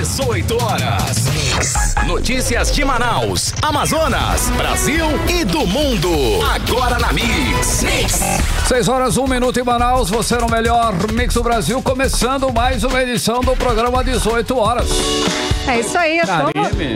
18 horas. Notícias de Manaus, Amazonas, Brasil e do mundo. Agora na Mix. 6 horas, 1 minuto em Manaus. Você no melhor Mix do Brasil. Começando mais uma edição do programa 18 horas. É isso aí,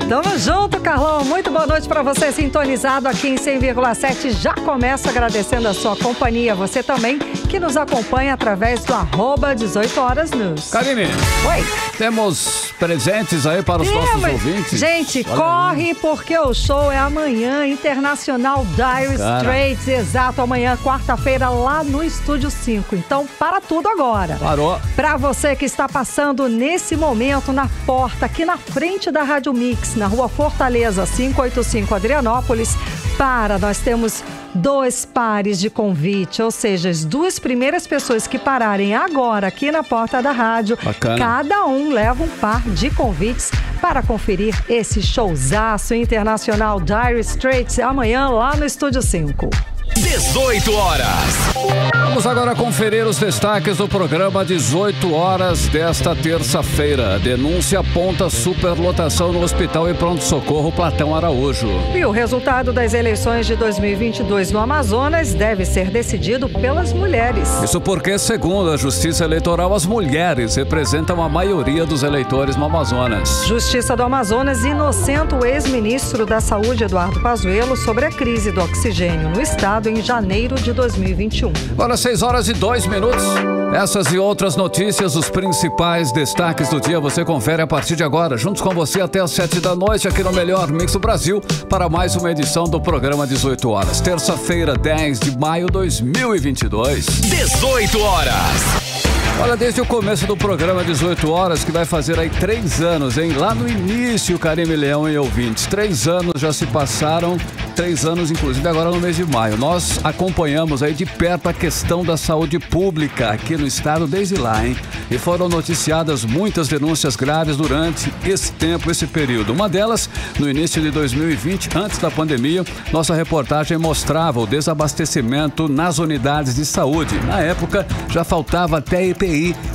tamo junto, Carlão. Muito boa noite pra você, sintonizado aqui em 100,7. Já começo agradecendo a sua companhia. Você também que nos acompanha através do @18horas news. Karine, oi. Temos presentes aí para os nossos ouvintes? Gente, corre porque o show é amanhã, Internacional Dire Straits. Exato, amanhã, quarta-feira, lá no Estúdio 5. Então, para tudo agora. Parou. Pra você que está passando nesse momento na porta, aqui na frente da Rádio Mix, na Rua Fortaleza, 585 Adrianópolis, nós temos 2 pares de convite, ou seja, as 2 primeiras pessoas que pararem agora aqui na porta da rádio, bacana, cada um leva um par de convites para conferir esse showzaço internacional Dire Straits amanhã lá no Estúdio 5. 18 horas. Vamos agora conferir os destaques do programa 18 horas desta terça-feira. Denúncia aponta superlotação no hospital e pronto-socorro Platão Araújo. E o resultado das eleições de 2022 no Amazonas deve ser decidido pelas mulheres. Isso porque, segundo a Justiça Eleitoral, as mulheres representam a maioria dos eleitores no Amazonas. Justiça do Amazonas inocenta o ex-ministro da Saúde, Eduardo Pazuello, sobre a crise do oxigênio no estado em janeiro de 2021. Agora 6 horas e 2 minutos. Essas e outras notícias, os principais destaques do dia, você confere a partir de agora, juntos com você até às 7 da noite, aqui no Melhor Mix do Brasil, para mais uma edição do programa 18 horas. Terça-feira, 10 de maio de 2022. 18 horas. Olha, desde o começo do programa 18 horas, que vai fazer aí 3 anos, hein? Lá no início, Karine Leão e ouvintes, 3 anos já se passaram, 3 anos inclusive agora no mês de maio. Nós acompanhamos aí de perto a questão da saúde pública aqui no estado desde lá, hein? E foram noticiadas muitas denúncias graves durante esse tempo, esse período. Uma delas, no início de 2020, antes da pandemia, nossa reportagem mostrava o desabastecimento nas unidades de saúde. Na época, já faltava até EPI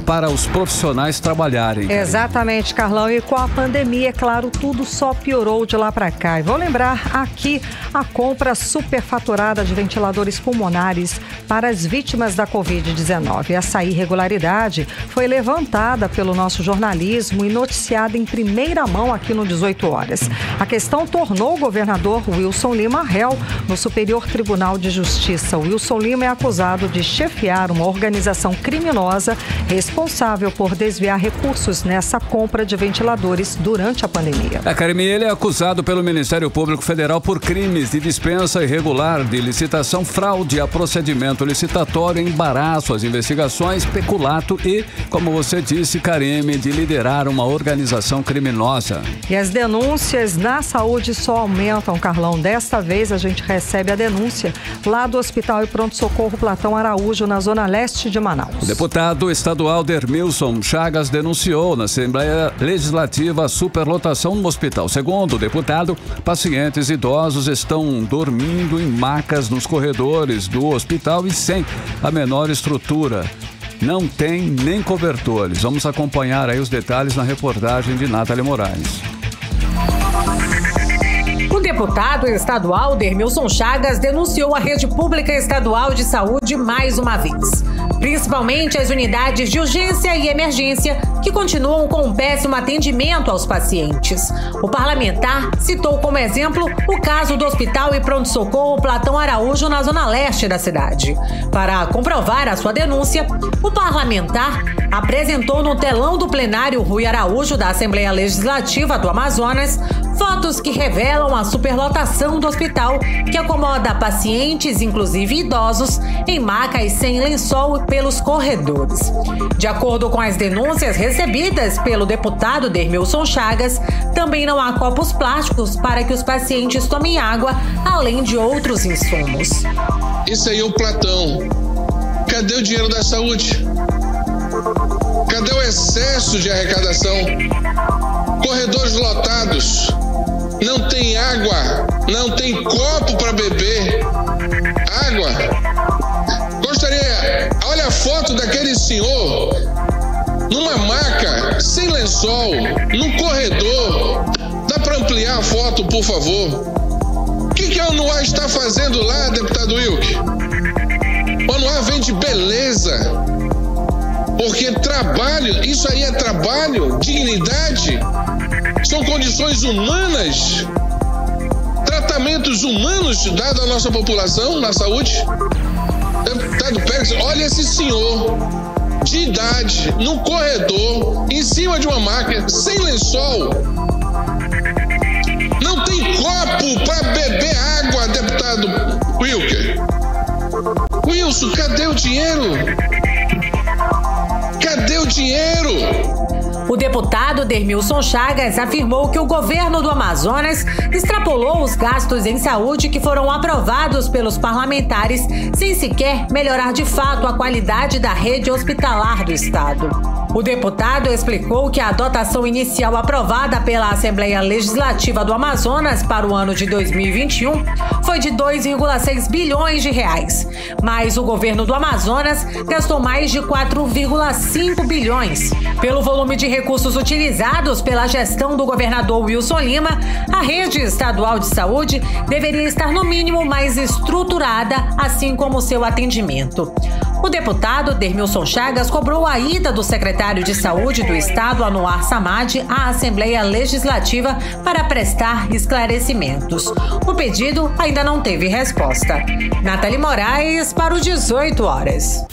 para os profissionais trabalharem. Exatamente, Carlão. E com a pandemia, é claro, tudo só piorou de lá para cá. E vou lembrar aqui a compra superfaturada de ventiladores pulmonares para as vítimas da Covid-19. Essa irregularidade foi levantada pelo nosso jornalismo e noticiada em primeira mão aqui no 18 horas. A questão tornou o governador Wilson Lima réu no Superior Tribunal de Justiça. Wilson Lima é acusado de chefiar uma organização criminosa responsável por desviar recursos nessa compra de ventiladores durante a pandemia. Karine, ele é acusado pelo Ministério Público Federal por crimes de dispensa irregular de licitação, fraude a procedimento licitatório, embaraço às investigações, peculato e, como você disse, Karine, de liderar uma organização criminosa. E as denúncias na saúde só aumentam, Carlão. Desta vez a gente recebe a denúncia lá do Hospital e Pronto-Socorro Platão Araújo, na zona leste de Manaus. O deputado estadual Dermilson Chagas denunciou na Assembleia Legislativa a superlotação no hospital. Segundo o deputado, pacientes idosos estão dormindo em macas nos corredores do hospital e sem a menor estrutura. Não tem nem cobertores. Vamos acompanhar aí os detalhes na reportagem de Nathalie Moraes. O deputado estadual Dermilson Chagas denunciou a rede pública estadual de saúde mais uma vez. Principalmente as unidades de urgência e emergência, que continuam com um péssimo atendimento aos pacientes. O parlamentar citou como exemplo o caso do Hospital e Pronto-Socorro Platão Araújo, na zona leste da cidade. Para comprovar a sua denúncia, o parlamentar apresentou no telão do plenário Rui Araújo da Assembleia Legislativa do Amazonas fotos que revelam a superlotação do hospital, que acomoda pacientes, inclusive idosos, em macas sem lençol pelos corredores. De acordo com as denúncias recebidas pelo deputado Dermilson Chagas, também não há copos plásticos para que os pacientes tomem água, além de outros insumos. Isso aí é o Platão. Cadê o dinheiro da saúde? Cadê o excesso de arrecadação? Corredores lotados, não tem água, não tem copo para beber. Água. Gostaria, olha a foto daquele senhor numa maca, sem lençol, num corredor. Dá para ampliar a foto, por favor? O que a UNOAR está fazendo lá, deputado Wilk? A UNOAR vende beleza. Porque trabalho, isso aí é trabalho, dignidade, são condições humanas, tratamentos humanos dados à nossa população na saúde. Deputado Pérez, olha esse senhor de idade, no corredor, em cima de uma máquina, sem lençol. Não tem copo para beber água, deputado Wilker. Wilson, cadê o dinheiro? Cadê o dinheiro? O deputado Dermilson Chagas afirmou que o governo do Amazonas extrapolou os gastos em saúde que foram aprovados pelos parlamentares sem sequer melhorar de fato a qualidade da rede hospitalar do estado. O deputado explicou que a dotação inicial aprovada pela Assembleia Legislativa do Amazonas para o ano de 2021 foi de 2,6 bilhões de reais, mas o governo do Amazonas gastou mais de 4,5 bilhões. Pelo volume de recursos utilizados pela gestão do governador Wilson Lima, a rede estadual de saúde deveria estar no mínimo mais estruturada, assim como seu atendimento. O deputado Dermilson Chagas cobrou a ida do secretário de Saúde do Estado, Anuar Samad, à Assembleia Legislativa para prestar esclarecimentos. O pedido ainda não teve resposta. Nathalie Moraes para o 18 horas.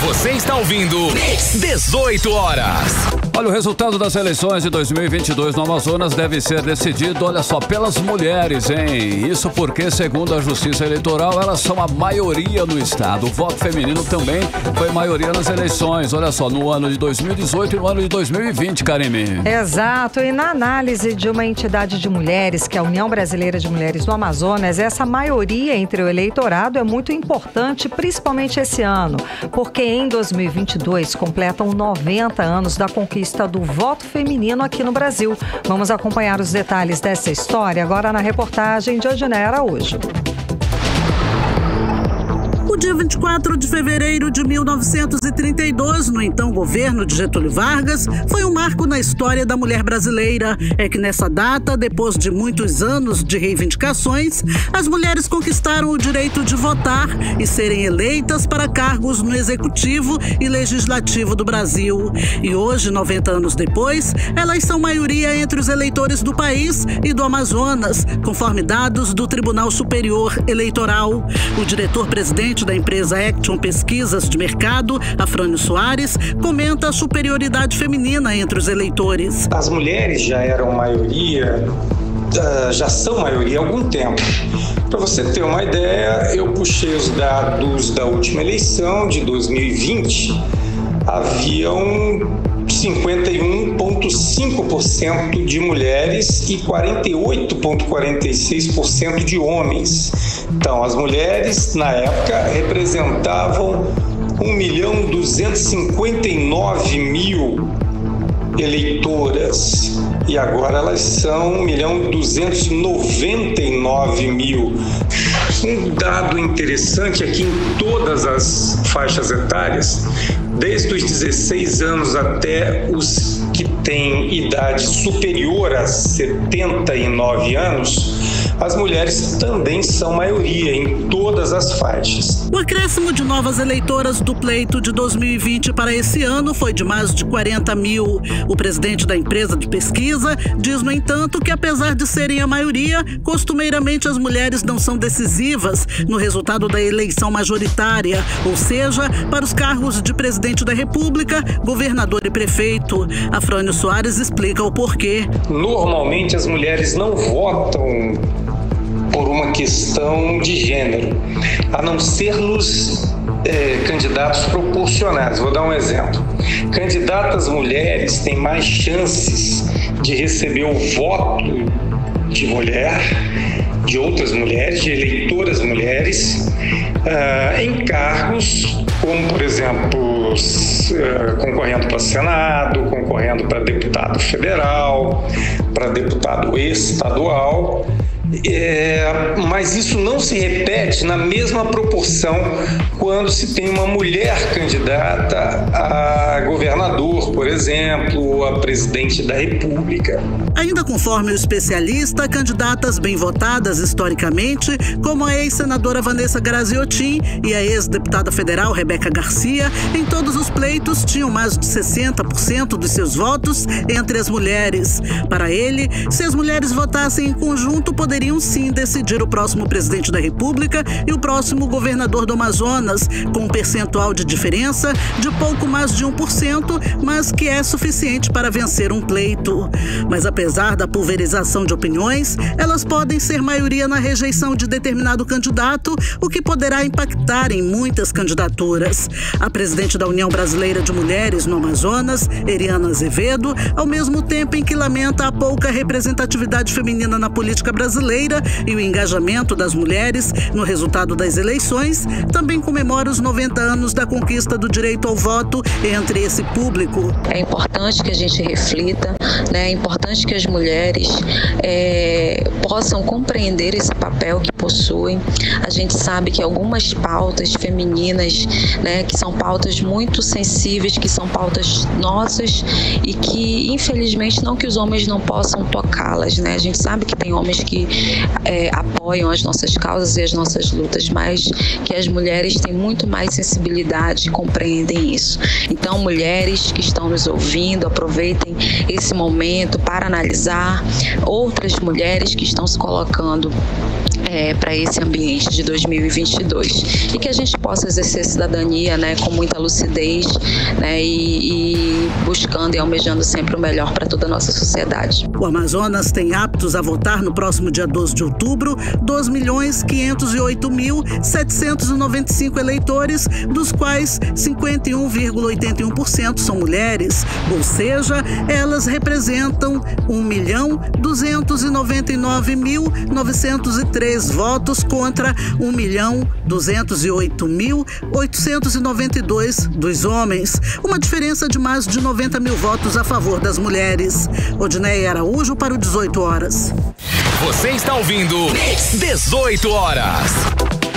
Você está ouvindo 18 horas. Olha, o resultado das eleições de 2022 no Amazonas deve ser decidido, olha só, pelas mulheres, hein? Isso porque, segundo a Justiça Eleitoral, elas são a maioria no estado. O voto feminino também foi maioria nas eleições, olha só, no ano de 2018 e no ano de 2020, Karime. Exato, e na análise de uma entidade de mulheres, que é a União Brasileira de Mulheres do Amazonas, essa maioria entre o eleitorado é muito importante, principalmente esse ano, porque em 2022 completam 90 anos da conquista do voto feminino aqui no Brasil. Vamos acompanhar os detalhes dessa história agora na reportagem de Odinei Araújo. O dia 24 de fevereiro de 1932, no então governo de Getúlio Vargas, foi um marco na história da mulher brasileira. É que nessa data, depois de muitos anos de reivindicações, as mulheres conquistaram o direito de votar e serem eleitas para cargos no Executivo e Legislativo do Brasil. E hoje, 90 anos depois, elas são maioria entre os eleitores do país e do Amazonas, conforme dados do Tribunal Superior Eleitoral. O diretor-presidente da empresa Action Pesquisas de Mercado, Afrânio Soares, comenta a superioridade feminina entre os eleitores. As mulheres já eram maioria, já são maioria há algum tempo. Para você ter uma ideia, eu puxei os dados da última eleição, de 2020, haviam 51,5% de mulheres e 48,46% de homens. Então, as mulheres, na época, representavam 1.259.000 eleitoras e agora elas são 1.299.000. Um dado interessante é que em todas as faixas etárias, desde os 16 anos até os que têm idade superior a 79 anos, as mulheres também são maioria em todas as faixas. O acréscimo de novas eleitoras do pleito de 2020 para esse ano foi de mais de 40.000. O presidente da empresa de pesquisa diz, no entanto, que apesar de serem a maioria, costumeiramente as mulheres não são decisivas no resultado da eleição majoritária, ou seja, para os cargos de presidente da República, governador e prefeito. Afrânio Soares explica o porquê. Normalmente as mulheres não votam por uma questão de gênero, a não ser nos candidatos proporcionais. Vou dar um exemplo. Candidatas mulheres têm mais chances de receber o voto de mulher, de outras mulheres, de eleitoras mulheres, em cargos como, por exemplo, concorrendo para Senado, concorrendo para deputado federal, para deputado estadual. mas isso não se repete na mesma proporção quando se tem uma mulher candidata a governador, por exemplo, a presidente da República. Ainda conforme o especialista, candidatas bem votadas historicamente, como a ex-senadora Vanessa Graziotin e a ex-deputada federal Rebeca Garcia, em todos os pleitos tinham mais de 60% dos seus votos entre as mulheres. Para ele, se as mulheres votassem em conjunto, poderiam sim decidir o próximo presidente da República e o próximo governador do Amazonas, com um percentual de diferença de pouco mais de 1%, mas que é suficiente para vencer um pleito. Mas apesar da pulverização de opiniões, elas podem ser maioria na rejeição de determinado candidato, o que poderá impactar em muitas candidaturas. A presidente da União Brasileira de Mulheres no Amazonas, Eriana Azevedo, ao mesmo tempo em que lamenta a pouca representatividade feminina na política brasileira e o engajamento das mulheres no resultado das eleições, também comemora os 90 anos da conquista do direito ao voto entre esse público. É importante que a gente reflita, né? É importante que as mulheres possam compreender esse papel que possuem. A gente sabe que algumas pautas femininas, né, que são pautas muito sensíveis, que são pautas nossas e que, infelizmente, não que os homens não possam tocá-las, né? A gente sabe que tem homens que apoiam as nossas causas e as nossas lutas, mas que as mulheres têm muito mais sensibilidade e compreendem isso. Então, mulheres que estão nos ouvindo, aproveitem esse momento para analisar outras mulheres que estão se colocando para esse ambiente de 2022 e que a gente possa exercer cidadania, né, com muita lucidez, né, e buscando e almejando sempre o melhor para toda a nossa sociedade. O Amazonas tem aptos a votar no próximo dia 12 de outubro 2.508.795 eleitores, dos quais 51,81% são mulheres, ou seja, elas representam 1.299.903 votos contra 1.208.892 dos homens, uma diferença de mais de 90 mil votos a favor das mulheres. Odineia Araújo para o 18 horas. Você está ouvindo 18 horas.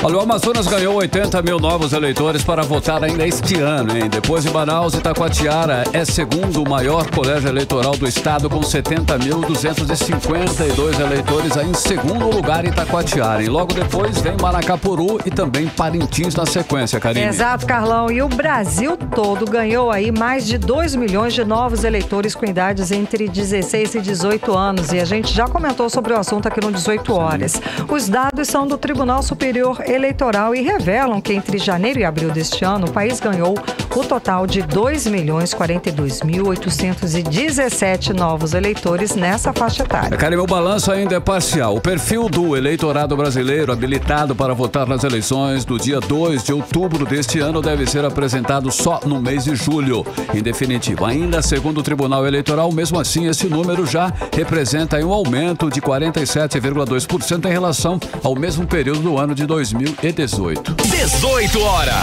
Olha, o Amazonas ganhou 80 mil novos eleitores para votar ainda este ano, hein? Depois de Manaus, Itacoatiara é segundo maior colégio eleitoral do estado, com 70.252 eleitores, aí em segundo lugar Itacoatiara. E logo depois vem Maracapuru e também Parintins na sequência, Karine. Exato, Carlão. E o Brasil todo ganhou aí mais de 2 milhões de novos eleitores com idades entre 16 e 18 anos. E a gente já comentou sobre o assunto aqui no 18 horas. Os dados são do Tribunal Superior Eleitoral e revelam que entre janeiro e abril deste ano, o país ganhou o total de 2.042.817 novos eleitores nessa faixa etária. Karine, o balanço ainda é parcial. O perfil do eleitorado brasileiro habilitado para votar nas eleições do dia 2 de outubro deste ano deve ser apresentado só no mês de julho. Em definitivo, ainda segundo o Tribunal Eleitoral, mesmo assim, esse número já representa um aumento de 47,2% em relação ao mesmo período do ano de 2018. 18 horas.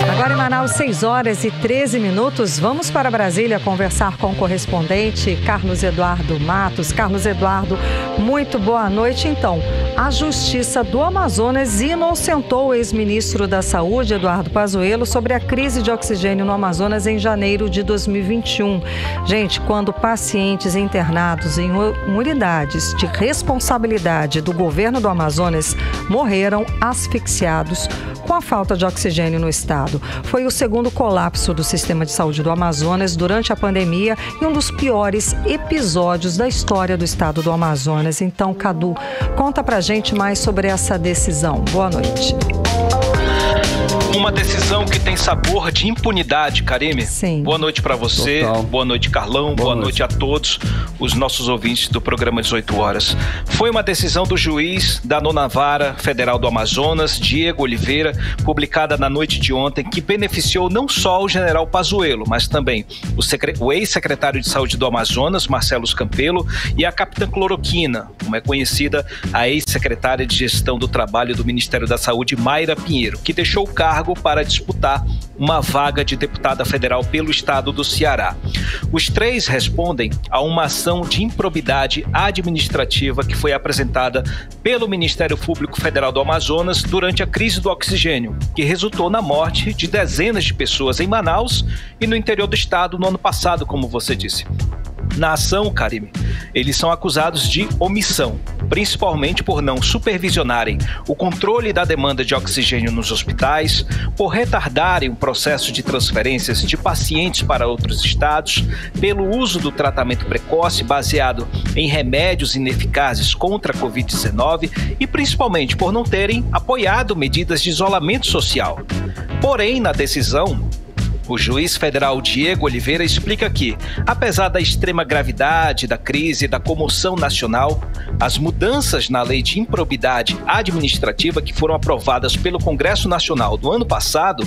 Agora em Manaus, 6 horas e 13 minutos. Vamos para Brasília conversar com o correspondente Carlos Eduardo Matos. Carlos Eduardo, muito boa noite. Então, a Justiça do Amazonas inocentou o ex-ministro da Saúde, Eduardo Pazuello, sobre a crise de oxigênio no Amazonas em janeiro de 2021. Gente, quando pacientes internados em unidades de responsabilidade do governo do Amazonas morreram asfixiados com a falta de oxigênio no estado. Foi o segundo colapso do sistema de saúde do Amazonas durante a pandemia e um dos piores episódios da história do estado do Amazonas. Então, Cadu, conta pra gente mais sobre essa decisão. Boa noite. Uma decisão que tem sabor de impunidade, Karime. Sim. Boa noite para você, Total. Boa noite, Carlão, boa noite a todos os nossos ouvintes do programa 18 horas. Foi uma decisão do juiz da 9ª Vara Federal do Amazonas, Diego Oliveira, publicada na noite de ontem, que beneficiou não só o general Pazuello, mas também o ex-secretário de Saúde do Amazonas, Marcelo Campelo, e a capitã Cloroquina, como é conhecida, a ex-secretária de Gestão do Trabalho do Ministério da Saúde, Mayra Pinheiro, que deixou o cargo para disputar uma vaga de deputada federal pelo estado do Ceará. Os 3 respondem a uma ação de improbidade administrativa que foi apresentada pelo Ministério Público Federal do Amazonas durante a crise do oxigênio, que resultou na morte de dezenas de pessoas em Manaus e no interior do estado no ano passado, como você disse. Na ação, Karime, eles são acusados de omissão, principalmente por não supervisionarem o controle da demanda de oxigênio nos hospitais, por retardarem o processo de transferências de pacientes para outros estados, pelo uso do tratamento precoce baseado em remédios ineficazes contra a Covid-19 e principalmente por não terem apoiado medidas de isolamento social. Porém, na decisão, o juiz federal Diego Oliveira explica que, apesar da extrema gravidade da crise e da comoção nacional, as mudanças na lei de improbidade administrativa que foram aprovadas pelo Congresso Nacional do ano passado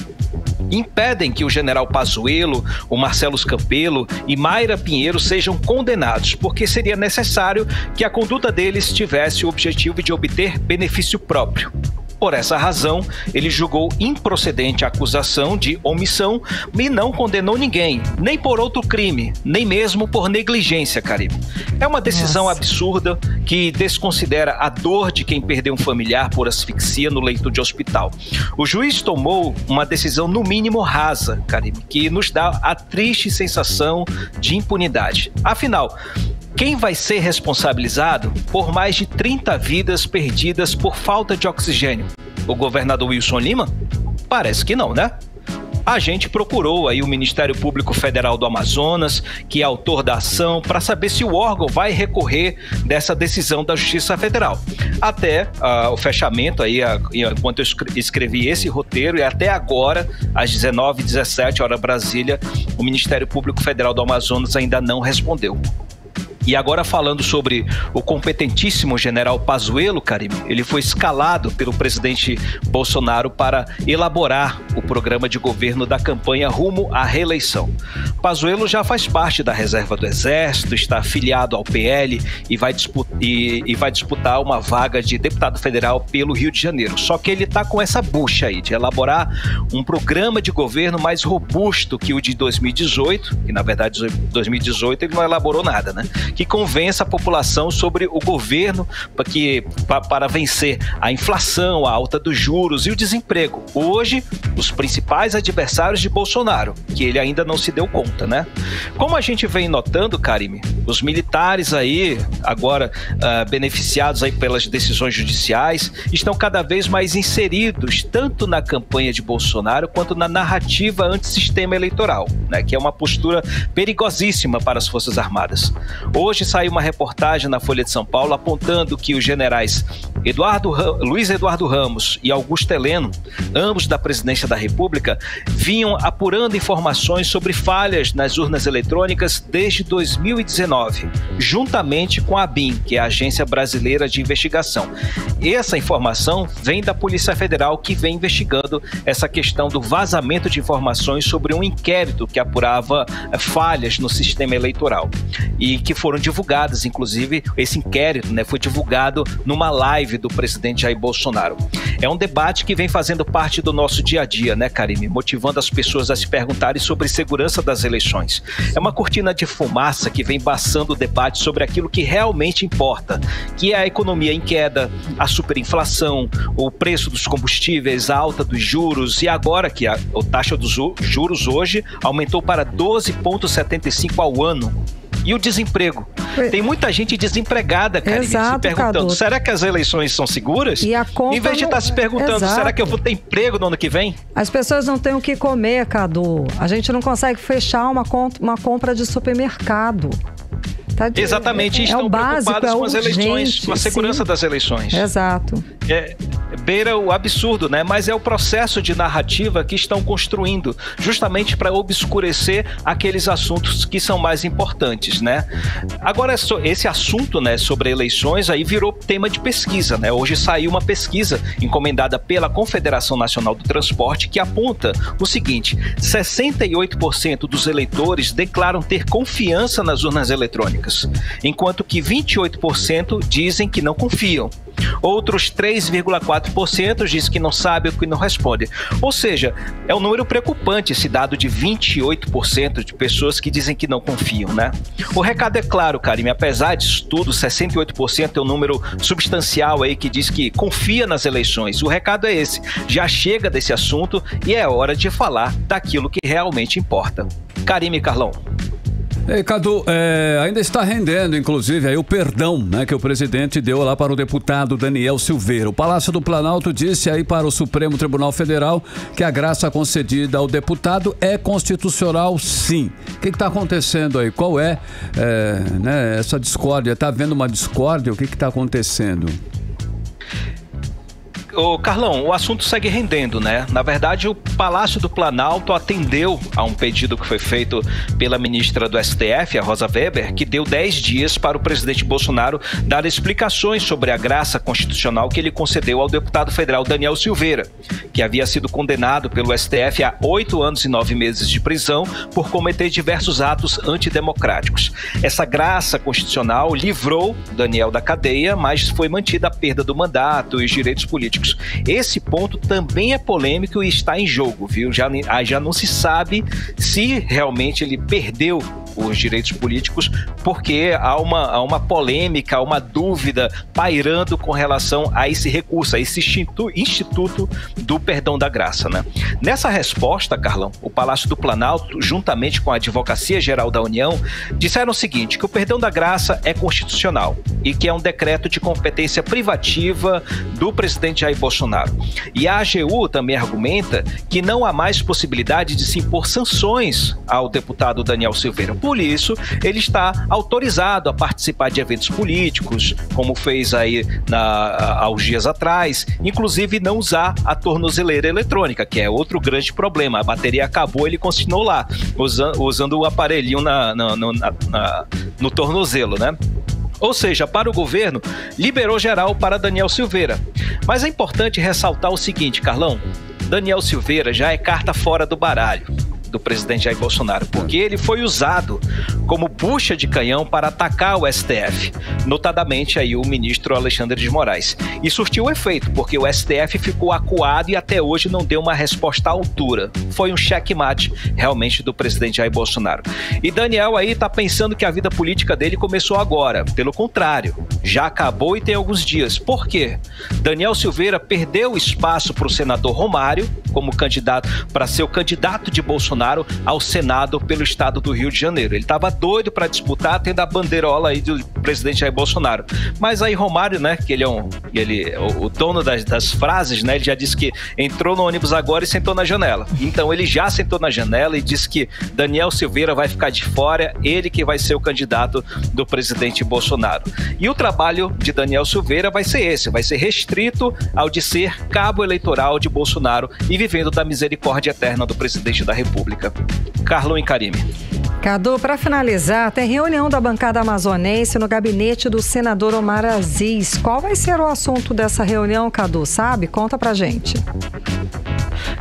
impedem que o general Pazuello, o Marcelo Campelo e Mayra Pinheiro sejam condenados, porque seria necessário que a conduta deles tivesse o objetivo de obter benefício próprio. Por essa razão, ele julgou improcedente a acusação de omissão e não condenou ninguém, nem por outro crime, nem mesmo por negligência, Karime. É uma decisão absurda que desconsidera a dor de quem perdeu um familiar por asfixia no leito de hospital. O juiz tomou uma decisão no mínimo rasa, Karime, que nos dá a triste sensação de impunidade. Afinal, quem vai ser responsabilizado por mais de 30 vidas perdidas por falta de oxigênio? O governador Wilson Lima? Parece que não, né? A gente procurou aí o Ministério Público Federal do Amazonas, que é autor da ação, para saber se o órgão vai recorrer dessa decisão da Justiça Federal. Até o fechamento, aí, enquanto eu escrevi esse roteiro, e até agora, às 19h17, hora Brasília, o Ministério Público Federal do Amazonas ainda não respondeu. E agora falando sobre o competentíssimo general Pazuello, Karime, ele foi escalado pelo presidente Bolsonaro para elaborar o programa de governo da campanha rumo à reeleição. Pazuello já faz parte da reserva do Exército, está afiliado ao PL e vai disputar uma vaga de deputado federal pelo Rio de Janeiro. Só que ele está com essa bucha aí de elaborar um programa de governo mais robusto que o de 2018, que na verdade 2018 ele não elaborou nada, né? Que convença a população sobre o governo para vencer a inflação, a alta dos juros e o desemprego. Hoje, os principais adversários de Bolsonaro, que ele ainda não se deu conta, né? Como a gente vem notando, Karime, os militares aí, agora beneficiados aí pelas decisões judiciais, estão cada vez mais inseridos tanto na campanha de Bolsonaro quanto na narrativa antissistema eleitoral, né? Que é uma postura perigosíssima para as Forças Armadas. Hoje saiu uma reportagem na Folha de São Paulo apontando que os generais Luiz Eduardo Ramos e Augusto Heleno, ambos da Presidência da República, vinham apurando informações sobre falhas nas urnas eletrônicas desde 2019, juntamente com a ABIN, que é a Agência Brasileira de Investigação. E essa informação vem da Polícia Federal, que vem investigando essa questão do vazamento de informações sobre um inquérito que apurava falhas no sistema eleitoral e que foram divulgadas, inclusive esse inquérito, né, foi divulgado numa live do presidente Jair Bolsonaro. É um debate que vem fazendo parte do nosso dia a dia, né, Karime? Motivando as pessoas a se perguntarem sobre segurança das eleições. É uma cortina de fumaça que vem embaçando o debate sobre aquilo que realmente importa, que é a economia em queda, a superinflação, o preço dos combustíveis, a alta dos juros, e agora que a taxa dos juros hoje aumentou para 12,75 ao ano. E o desemprego. Tem muita gente desempregada, Karime, se perguntando, Cadu, será que as eleições são seguras? E a conta em vez de estar se perguntando, exato, será que eu vou ter emprego no ano que vem? As pessoas não têm o que comer, Cadu. A gente não consegue fechar uma compra de supermercado. Exatamente, estão preocupados com as eleições, com a segurança das eleições. Exato. Beira o absurdo, né? Mas é o processo de narrativa que estão construindo, justamente para obscurecer aqueles assuntos que são mais importantes, né? Agora, esse assunto, né, sobre eleições aí virou tema de pesquisa, né? Hoje saiu uma pesquisa encomendada pela Confederação Nacional do Transporte que aponta o seguinte: 68% dos eleitores declaram ter confiança nas urnas eletrônicas, enquanto que 28% dizem que não confiam. Outros 3,4% diz que não sabe ou que não responde. Ou seja, é um número preocupante esse dado de 28% de pessoas que dizem que não confiam, né? O recado é claro, Karime, apesar disso tudo, 68% é um número substancial aí que diz que confia nas eleições. O recado é esse, já chega desse assunto e é hora de falar daquilo que realmente importa. Karime e Carlão. Ei, Cadu, ainda está rendendo, inclusive, aí o perdão, né, que o presidente deu lá para o deputado Daniel Silveira. O Palácio do Planalto disse aí para o Supremo Tribunal Federal que a graça concedida ao deputado é constitucional, sim. O que está acontecendo aí? Qual é, né, essa discórdia? Está havendo uma discórdia? O que está acontecendo? Ô, Carlão, o assunto segue rendendo, né? Na verdade, o Palácio do Planalto atendeu a um pedido que foi feito pela ministra do STF, a Rosa Weber, que deu 10 dias para o presidente Bolsonaro dar explicações sobre a graça constitucional que ele concedeu ao deputado federal Daniel Silveira, que havia sido condenado pelo STF a 8 anos e 9 meses de prisão por cometer diversos atos antidemocráticos. Essa graça constitucional livrou Daniel da cadeia, mas foi mantida a perda do mandato e os direitos políticos. Esse ponto também é polêmico e está em jogo, viu? Já não se sabe se realmente ele perdeu os direitos políticos, porque há uma polêmica, há uma dúvida pairando com relação a esse recurso, a esse instituto do perdão da graça, né? Nessa resposta, Carlão, o Palácio do Planalto, juntamente com a Advocacia Geral da União, disseram o seguinte, que o perdão da graça é constitucional e que é um decreto de competência privativa do presidente Jair Bolsonaro. E a AGU também argumenta que não há mais possibilidade de se impor sanções ao deputado Daniel Silveira. Por isso, ele está autorizado a participar de eventos políticos, como fez aí há uns dias atrás, inclusive não usar a tornozeleira eletrônica, que é outro grande problema. A bateria acabou, ele continuou lá, usando o aparelhinho no tornozelo, né? Ou seja, para o governo, liberou geral para Daniel Silveira. Mas é importante ressaltar o seguinte, Carlão, Daniel Silveira já é carta fora do baralho do presidente Jair Bolsonaro, porque ele foi usado como bucha de canhão para atacar o STF, notadamente aí o ministro Alexandre de Moraes. E surtiu efeito, porque o STF ficou acuado e até hoje não deu uma resposta à altura. Foi um checkmate realmente do presidente Jair Bolsonaro. E Daniel aí tá pensando que a vida política dele começou agora. Pelo contrário, já acabou e tem alguns dias. Por quê? Daniel Silveira perdeu espaço para o senador Romário como candidato, para ser o candidato de Bolsonaro ao Senado pelo estado do Rio de Janeiro. Ele estava doido para disputar, tendo a bandeirola aí do presidente Jair Bolsonaro. Mas aí Romário, né, que ele é o dono das frases, né, ele já disse que entrou no ônibus agora e sentou na janela. Então ele já sentou na janela e disse que Daniel Silveira vai ficar de fora, ele que vai ser o candidato do presidente Bolsonaro. E o trabalho de Daniel Silveira vai ser esse, vai ser restrito ao de ser cabo eleitoral de Bolsonaro e vivendo da misericórdia eterna do presidente da República. Carlão e Karime. Cadu, para finalizar, tem reunião da bancada amazonense no gabinete do senador Omar Aziz. Qual vai ser o assunto dessa reunião, Cadu? Sabe? Conta pra gente.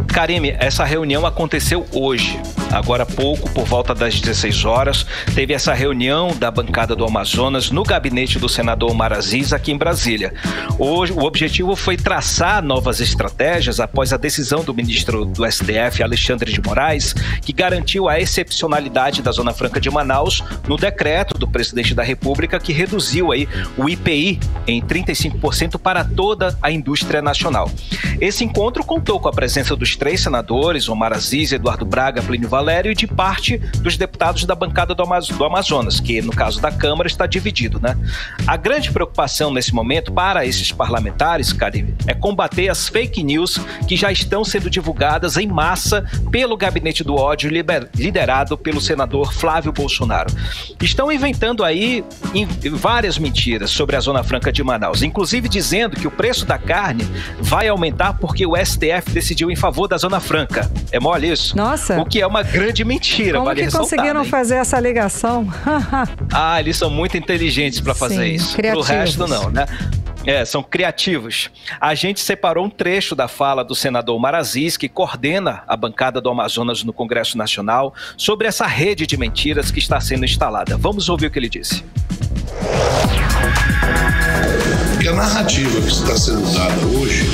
Karime, essa reunião aconteceu hoje. Agora há pouco, por volta das 16 horas, teve essa reunião da bancada do Amazonas no gabinete do senador Omar Aziz aqui em Brasília. Hoje, o objetivo foi traçar novas estratégias após a decisão do ministro do STF, Alexandre de Moraes, que garantiu a excepcionalidade da Zona Franca de Manaus no decreto do presidente da República que reduziu aí o IPI em 35% para toda a indústria nacional. Esse encontro contou com a presença dos 3 senadores, Omar Aziz, Eduardo Braga, Plínio Valério, e de parte dos deputados da bancada do Amazonas, que no caso da Câmara está dividido, né? A grande preocupação nesse momento para esses parlamentares, Karime, é combater as fake news que já estão sendo divulgadas em massa pelo gabinete do ódio liderado pelo senador Flávio Bolsonaro. Estão inventando aí várias mentiras sobre a Zona Franca de Manaus, inclusive dizendo que o preço da carne vai aumentar porque o STF decidiu em favor da Zona Franca. É mole isso? Nossa! O que é uma grande mentira. Como vale que ressaltar, conseguiram né? fazer essa ligação? Eles são muito inteligentes para fazer isso. Criativos. Pro resto não, né? São criativos. A gente separou um trecho da fala do senador Omar Aziz, que coordena a bancada do Amazonas no Congresso Nacional, sobre essa rede de mentiras que está sendo instalada. Vamos ouvir o que ele disse. Porque a narrativa que está sendo dada hoje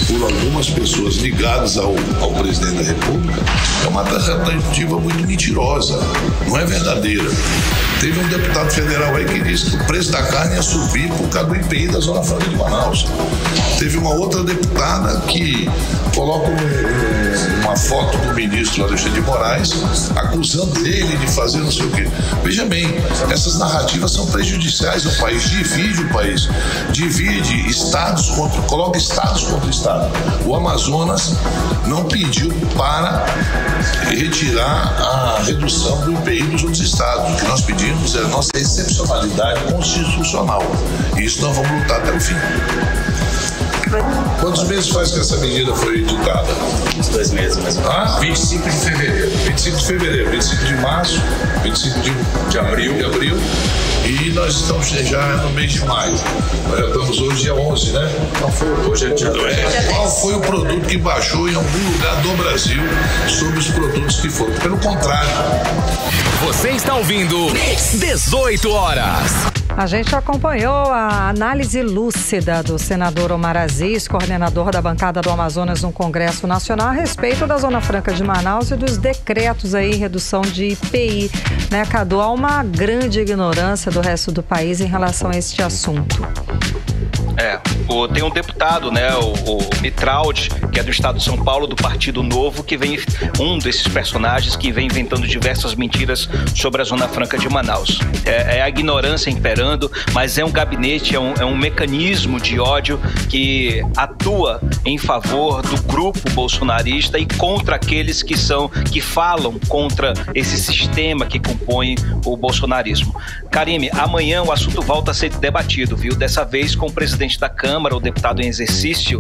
por algumas pessoas ligadas ao presidente da República é uma narrativa muito mentirosa, não é verdadeira. Teve um deputado federal aí que disse que o preço da carne ia subir por causa do IPI da Zona Franca de Manaus. Teve uma outra deputada que coloca uma foto do ministro Alexandre de Moraes acusando ele de fazer não sei o quê. Veja bem, essas narrativas são prejudiciais ao país, divide o país, divide estados coloca estados contra estado. O Amazonas não pediu para retirar a redução do IPI dos outros estados. O que nós pedimos é a nossa excepcionalidade constitucional. E isso nós vamos lutar até o fim. Quantos meses faz que essa medida foi editada? Uns 2 meses mesmo. 25 de fevereiro. 25 de fevereiro, 25 de março, 25 de abril. E nós estamos já no mês de maio. Nós já estamos hoje dia 11, né? Hoje é dia 2. Qual foi o produto que baixou em algum lugar do Brasil sobre os produtos que foram? Pelo contrário. Você está ouvindo 18 horas. A gente acompanhou a análise lúcida do senador Omar Aziz, coordenador da bancada do Amazonas no Congresso Nacional, a respeito da Zona Franca de Manaus e dos decretos aí, redução de IPI, né, Cadu? Há uma grande ignorância do resto do país em relação a este assunto. Tem um deputado, né, o Mitraldi, que é do estado de São Paulo, do Partido Novo, que vem um desses personagens que vem inventando diversas mentiras sobre a Zona Franca de Manaus. É a ignorância imperando, mas é um gabinete, é um mecanismo de ódio que atua em favor do grupo bolsonarista e contra aqueles que falam contra esse sistema que compõe o bolsonarismo. Karime, amanhã o assunto volta a ser debatido, viu? Dessa vez com o presidente da Câmara, o deputado em exercício,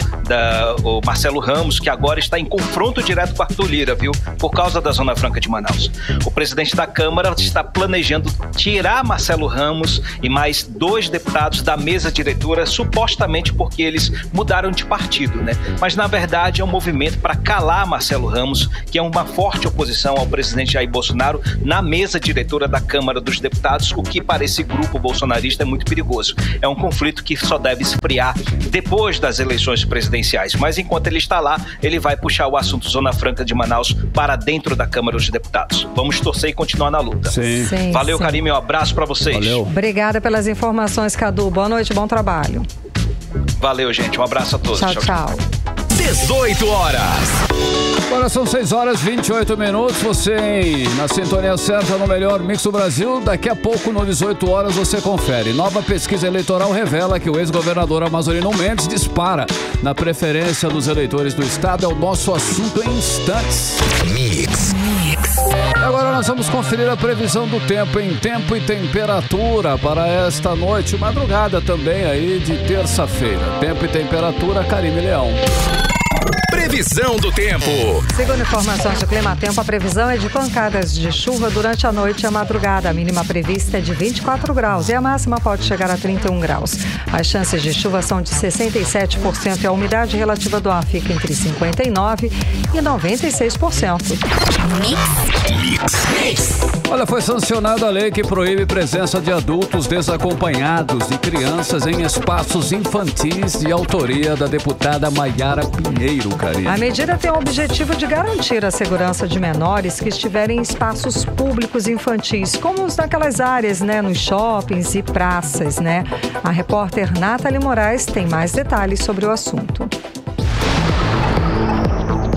o Marcelo Ramos, que agora está em confronto direto com Arthur Lira, viu? Por causa da Zona Franca de Manaus. O presidente da Câmara está planejando tirar Marcelo Ramos e mais 2 deputados da mesa diretora, supostamente porque eles mudaram de partido, né? Mas, na verdade, é um movimento para calar Marcelo Ramos, que é uma forte oposição ao presidente Jair Bolsonaro na mesa diretora da Câmara dos Deputados, o que para esse grupo bolsonarista é muito perigoso. É um conflito que só deve esfriar depois das eleições presidenciais, mas enquanto ele está lá, ele vai puxar o assunto Zona Franca de Manaus para dentro da Câmara dos Deputados. Vamos torcer e continuar na luta. Sim. Valeu, Karime, um abraço para vocês. Valeu. Obrigada pelas informações, Cadu. Boa noite, bom trabalho. Valeu, gente. Um abraço a todos. Tchau. 18 horas. Agora são 6 horas e 28 minutos. Você na sintonia certa no melhor mix do Brasil. Daqui a pouco, no 18 horas, você confere. Nova pesquisa eleitoral revela que o ex-governador Amazonino Mendes dispara na preferência dos eleitores do estado. É o nosso assunto em instantes. Mix. Agora nós vamos conferir a previsão do tempo em tempo e temperatura para esta noite, madrugada também aí de terça-feira. Tempo e temperatura, Karime Leão. Previsão do tempo. Segundo informações do Climatempo, a previsão é de pancadas de chuva durante a noite e a madrugada. A mínima prevista é de 24 graus e a máxima pode chegar a 31 graus. As chances de chuva são de 67% e a umidade relativa do ar fica entre 59% e 96%. Olha, foi sancionada a lei que proíbe presença de adultos desacompanhados de crianças em espaços infantis de autoria da deputada Maiara Pinheiro, Karine. A medida tem o objetivo de garantir a segurança de menores que estiverem em espaços públicos infantis, como os naquelas áreas, né, nos shoppings e praças, né? A repórter Nathalie Moraes tem mais detalhes sobre o assunto.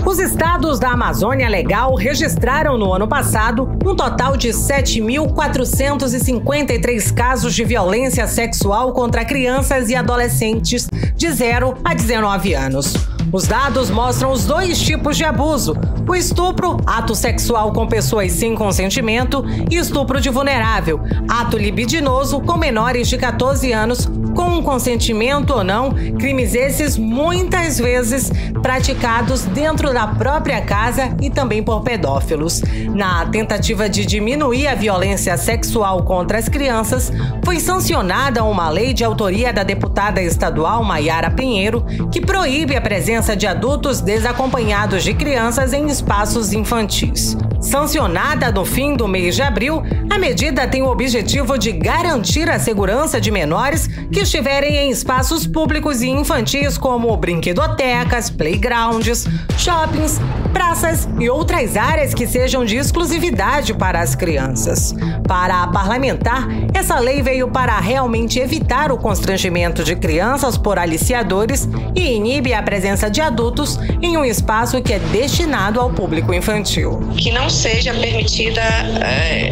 Os estados da Amazônia Legal registraram no ano passado um total de 7.453 casos de violência sexual contra crianças e adolescentes de 0 a 19 anos. Os dados mostram os 2 tipos de abuso: o estupro, ato sexual com pessoas sem consentimento, e estupro de vulnerável, ato libidinoso com menores de 14 anos, com consentimento ou não, crimes esses muitas vezes praticados dentro da própria casa e também por pedófilos. Na tentativa de diminuir a violência sexual contra as crianças, foi sancionada uma lei de autoria da deputada estadual Maiara Pinheiro, que proíbe a presença de adultos desacompanhados de crianças em espaços infantis. Sancionada no fim do mês de abril, a medida tem o objetivo de garantir a segurança de menores que estiverem em espaços públicos e infantis como brinquedotecas, playgrounds, shoppings, praças e outras áreas que sejam de exclusividade para as crianças. Para a parlamentar, essa lei veio para realmente evitar o constrangimento de crianças por aliciadores e inibe a presença de adultos em um espaço que é destinado ao público infantil. Que não seja permitida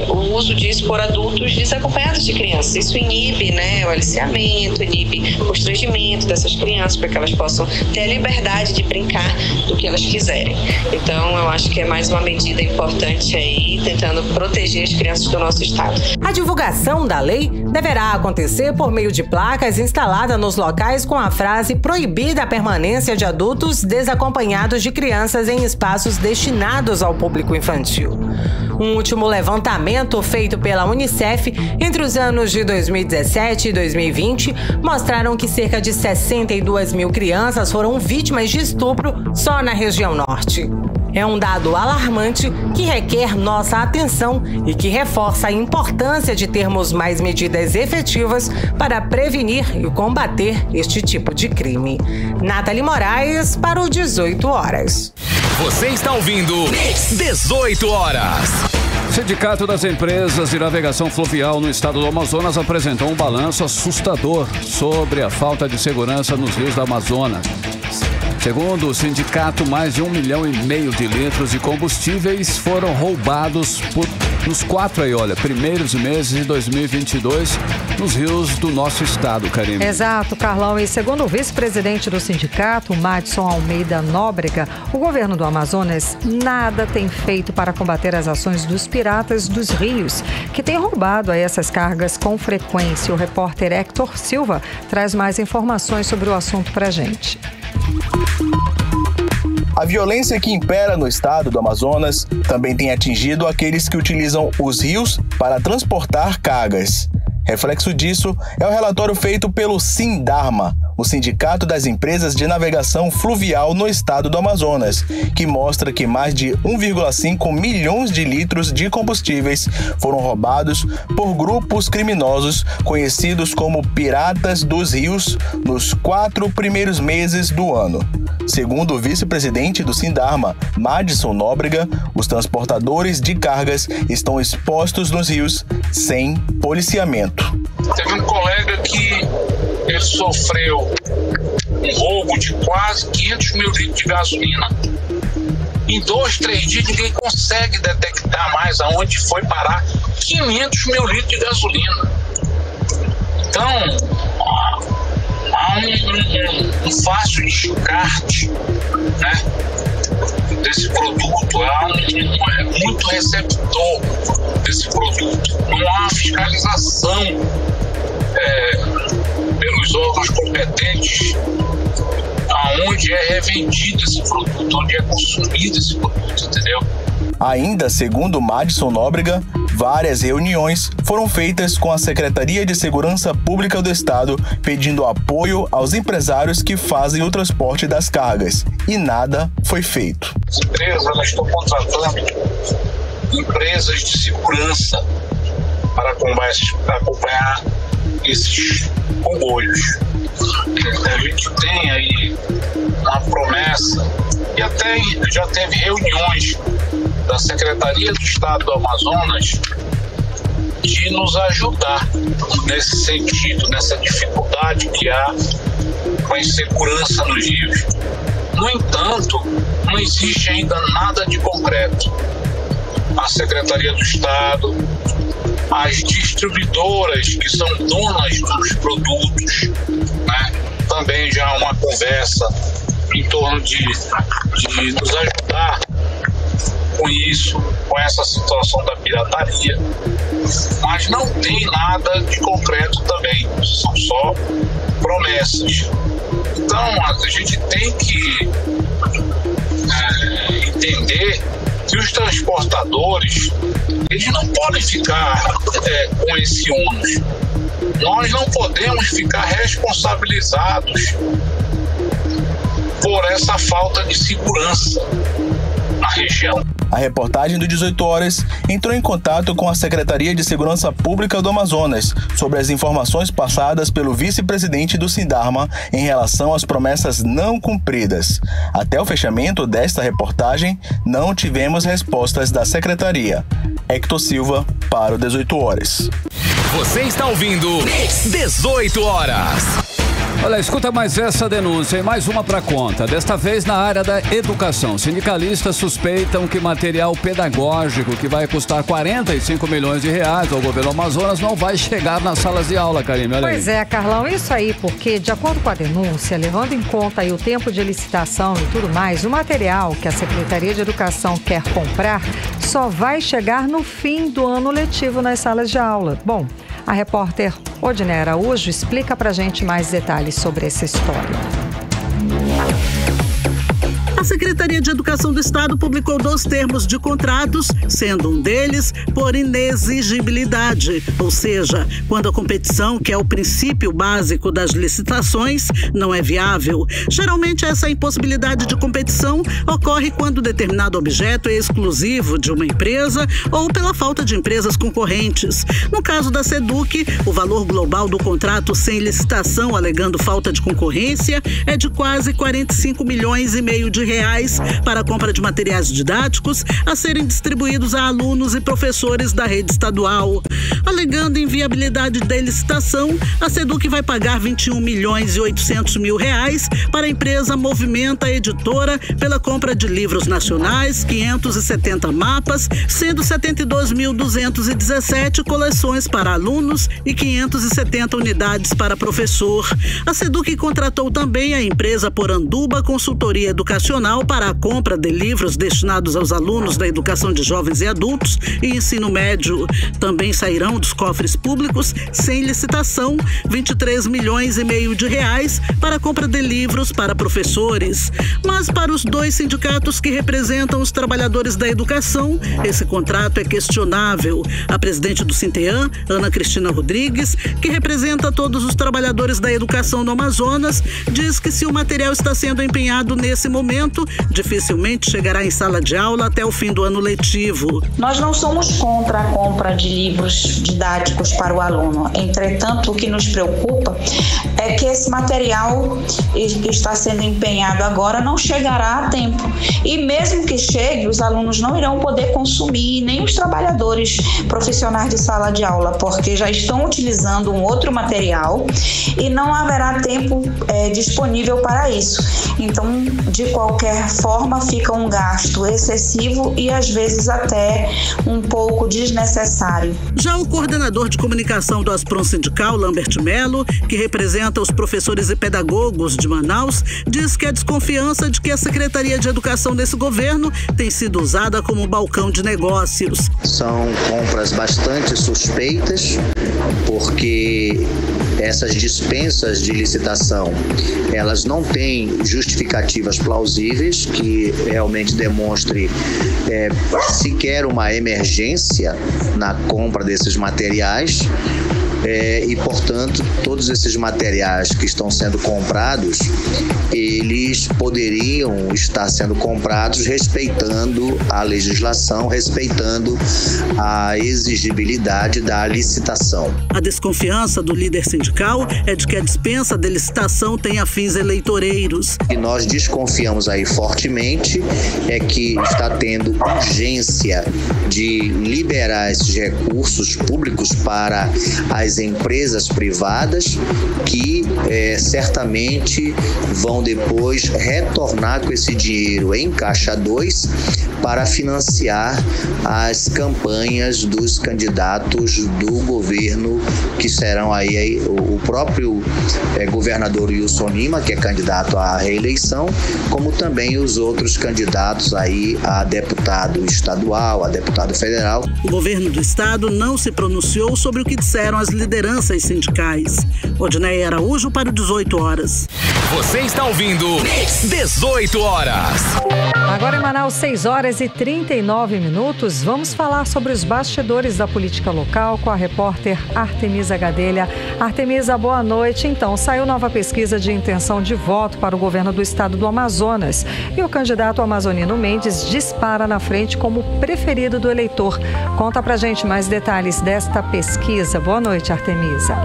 o uso disso por adultos desacompanhados de crianças. Isso inibe, o aliciamento, inibe o constrangimento dessas crianças para que elas possam ter a liberdade de brincar do que elas quiserem. Então, eu acho que é mais uma medida importante aí, tentando proteger as crianças do nosso estado. A divulgação da lei deverá acontecer por meio de placas instaladas nos locais com a frase proibida a permanência de adultos desacompanhados de crianças em espaços destinados ao público infantil. Um último levantamento feito pela Unicef entre os anos de 2017 e 2020 mostraram que cerca de 62 mil crianças foram vítimas de estupro só na região norte. É um dado alarmante que requer nossa atenção e que reforça a importância de termos mais medidas efetivas para prevenir e combater este tipo de crime. Nathalie Moraes para o 18 Horas. Você está ouvindo 18 Horas. Sindicato das Empresas de Navegação Fluvial no estado do Amazonas apresentou um balanço assustador sobre a falta de segurança nos rios do Amazonas. Segundo o sindicato, mais de 1,5 milhão de litros de combustíveis foram roubados nos 4 primeiros meses de 2022 nos rios do nosso estado, Karine. Exato, Carlão. E segundo o vice-presidente do sindicato, Madison Almeida Nóbrega, o governo do Amazonas nada tem feito para combater as ações dos piratas dos rios, que têm roubado essas cargas com frequência. O repórter Hector Silva traz mais informações sobre o assunto pra gente. A violência que impera no estado do Amazonas também tem atingido aqueles que utilizam os rios para transportar cargas. Reflexo disso é o relatório feito pelo Sindarma, o Sindicato das Empresas de Navegação Fluvial no estado do Amazonas, que mostra que mais de 1,5 milhões de litros de combustíveis foram roubados por grupos criminosos conhecidos como Piratas dos Rios nos 4 primeiros meses do ano. Segundo o vice-presidente do Sindarma, Madison Nóbrega, os transportadores de cargas estão expostos nos rios sem policiamento. Teve um colega que ele sofreu um roubo de quase 500 mil litros de gasolina. Em 2, 3 dias ninguém consegue detectar mais aonde foi parar 500 mil litros de gasolina. Então, há um fácil descarte, desse produto, é muito receptor desse produto. Não há fiscalização pelos órgãos competentes aonde é revendido esse produto, onde é consumido esse produto, entendeu? Ainda segundo Madison Nóbrega, várias reuniões foram feitas com a Secretaria de Segurança Pública do Estado pedindo apoio aos empresários que fazem o transporte das cargas e nada foi feito. As empresas estão contratando empresas de segurança para acompanhar esses comboios. A gente tem aí uma promessa e até já teve reuniões da Secretaria do Estado do Amazonas de nos ajudar nesse sentido, nessa dificuldade que há com a insegurança nos rios. No entanto, não existe ainda nada de concreto. A Secretaria do Estado, as distribuidoras que são donas dos produtos, também já há uma conversa em torno de nos ajudar com isso, com essa situação da pirataria, mas não tem nada de concreto também, são só promessas. Então a gente tem que entender que os transportadores, eles não podem ficar com esse ônus. Nós não podemos ficar responsabilizados por essa falta de segurança na região. A reportagem do 18 Horas entrou em contato com a Secretaria de Segurança Pública do Amazonas sobre as informações passadas pelo vice-presidente do Sindarma em relação às promessas não cumpridas. Até o fechamento desta reportagem, não tivemos respostas da Secretaria. Hector Silva para o 18 Horas. Você está ouvindo 18 Horas. Olha, escuta mais essa denúncia e mais uma para conta. Desta vez na área da educação. Sindicalistas suspeitam que material pedagógico que vai custar 45 milhões de reais ao governo Amazonas não vai chegar nas salas de aula, Karime. Olha aí. Pois é, Carlão, isso aí porque, de acordo com a denúncia, levando em conta aí o tempo de licitação e tudo mais, o material que a Secretaria de Educação quer comprar só vai chegar no fim do ano letivo nas salas de aula. Bom, a repórter Odinê Araújo explica pra gente mais detalhes sobre essa história. A Secretaria de Educação do Estado publicou 2 termos de contratos, sendo um deles por inexigibilidade, ou seja, quando a competição, que é o princípio básico das licitações, não é viável. Geralmente, essa impossibilidade de competição ocorre quando determinado objeto é exclusivo de uma empresa ou pela falta de empresas concorrentes. No caso da SEDUC, o valor global do contrato sem licitação, alegando falta de concorrência, é de quase 45 milhões e meio de reais para a compra de materiais didáticos a serem distribuídos a alunos e professores da rede estadual. Alegando inviabilidade da licitação, a SEDUC vai pagar 21 milhões e 800 mil reais para a empresa Movimenta Editora pela compra de livros nacionais, 570 mapas, sendo 72.217 coleções para alunos e 570 unidades para professor. A SEDUC contratou também a empresa Poranduba Consultoria Educacional para a compra de livros destinados aos alunos da educação de jovens e adultos e ensino médio. Também sairão dos cofres públicos, sem licitação, 23 milhões e meio de reais para a compra de livros para professores. Mas para os 2 sindicatos que representam os trabalhadores da educação, esse contrato é questionável. A presidente do Sinteam, Ana Cristina Rodrigues, que representa todos os trabalhadores da educação no Amazonas, diz que se o material está sendo empenhado nesse momento, dificilmente chegará em sala de aula até o fim do ano letivo. Nós não somos contra a compra de livros didáticos para o aluno. Entretanto, o que nos preocupa é que esse material que está sendo empenhado agora não chegará a tempo. E mesmo que chegue, os alunos não irão poder consumir, nem os trabalhadores profissionais de sala de aula, porque já estão utilizando um outro material e não haverá tempo disponível para isso. Então, de qualquer forma, fica um gasto excessivo e às vezes até um pouco desnecessário. Já o coordenador de comunicação do Asprom Sindical, Lambert Melo, que representa os professores e pedagogos de Manaus, diz que a desconfiança de que a Secretaria de Educação desse governo tem sido usada como balcão de negócios. São compras bastante suspeitas, porque essas dispensas de licitação, elas não têm justificativas plausíveis que realmente demonstre sequer uma emergência na compra desses materiais. E, portanto, todos esses materiais que estão sendo comprados, eles poderiam estar sendo comprados respeitando a legislação, respeitando a exigibilidade da licitação. A desconfiança do líder sindical é de que a dispensa de licitação tenha fins eleitoreiros. E nós desconfiamos aí fortemente é que está tendo urgência de liberar esses recursos públicos para as empresas privadas que certamente vão depois retornar com esse dinheiro em Caixa 2 para financiar as campanhas dos candidatos do governo, que serão aí o próprio governador Wilson Lima, que é candidato à reeleição, como também os outros candidatos aí a deputado estadual, a deputado federal. O governo do estado não se pronunciou sobre o que disseram as lideranças sindicais. Odneia Araújo para o 18 horas. Você está ouvindo 18 horas. Agora em Manaus, 6 horas e 39 minutos. Vamos falar sobre os bastidores da política local com a repórter Artemisa Gadelha. Artemisa, boa noite. Então, saiu nova pesquisa de intenção de voto para o governo do estado do Amazonas. E o candidato amazonino Mendes dispara na frente como preferido do eleitor. Conta pra gente mais detalhes desta pesquisa. Boa noite, Artemisa.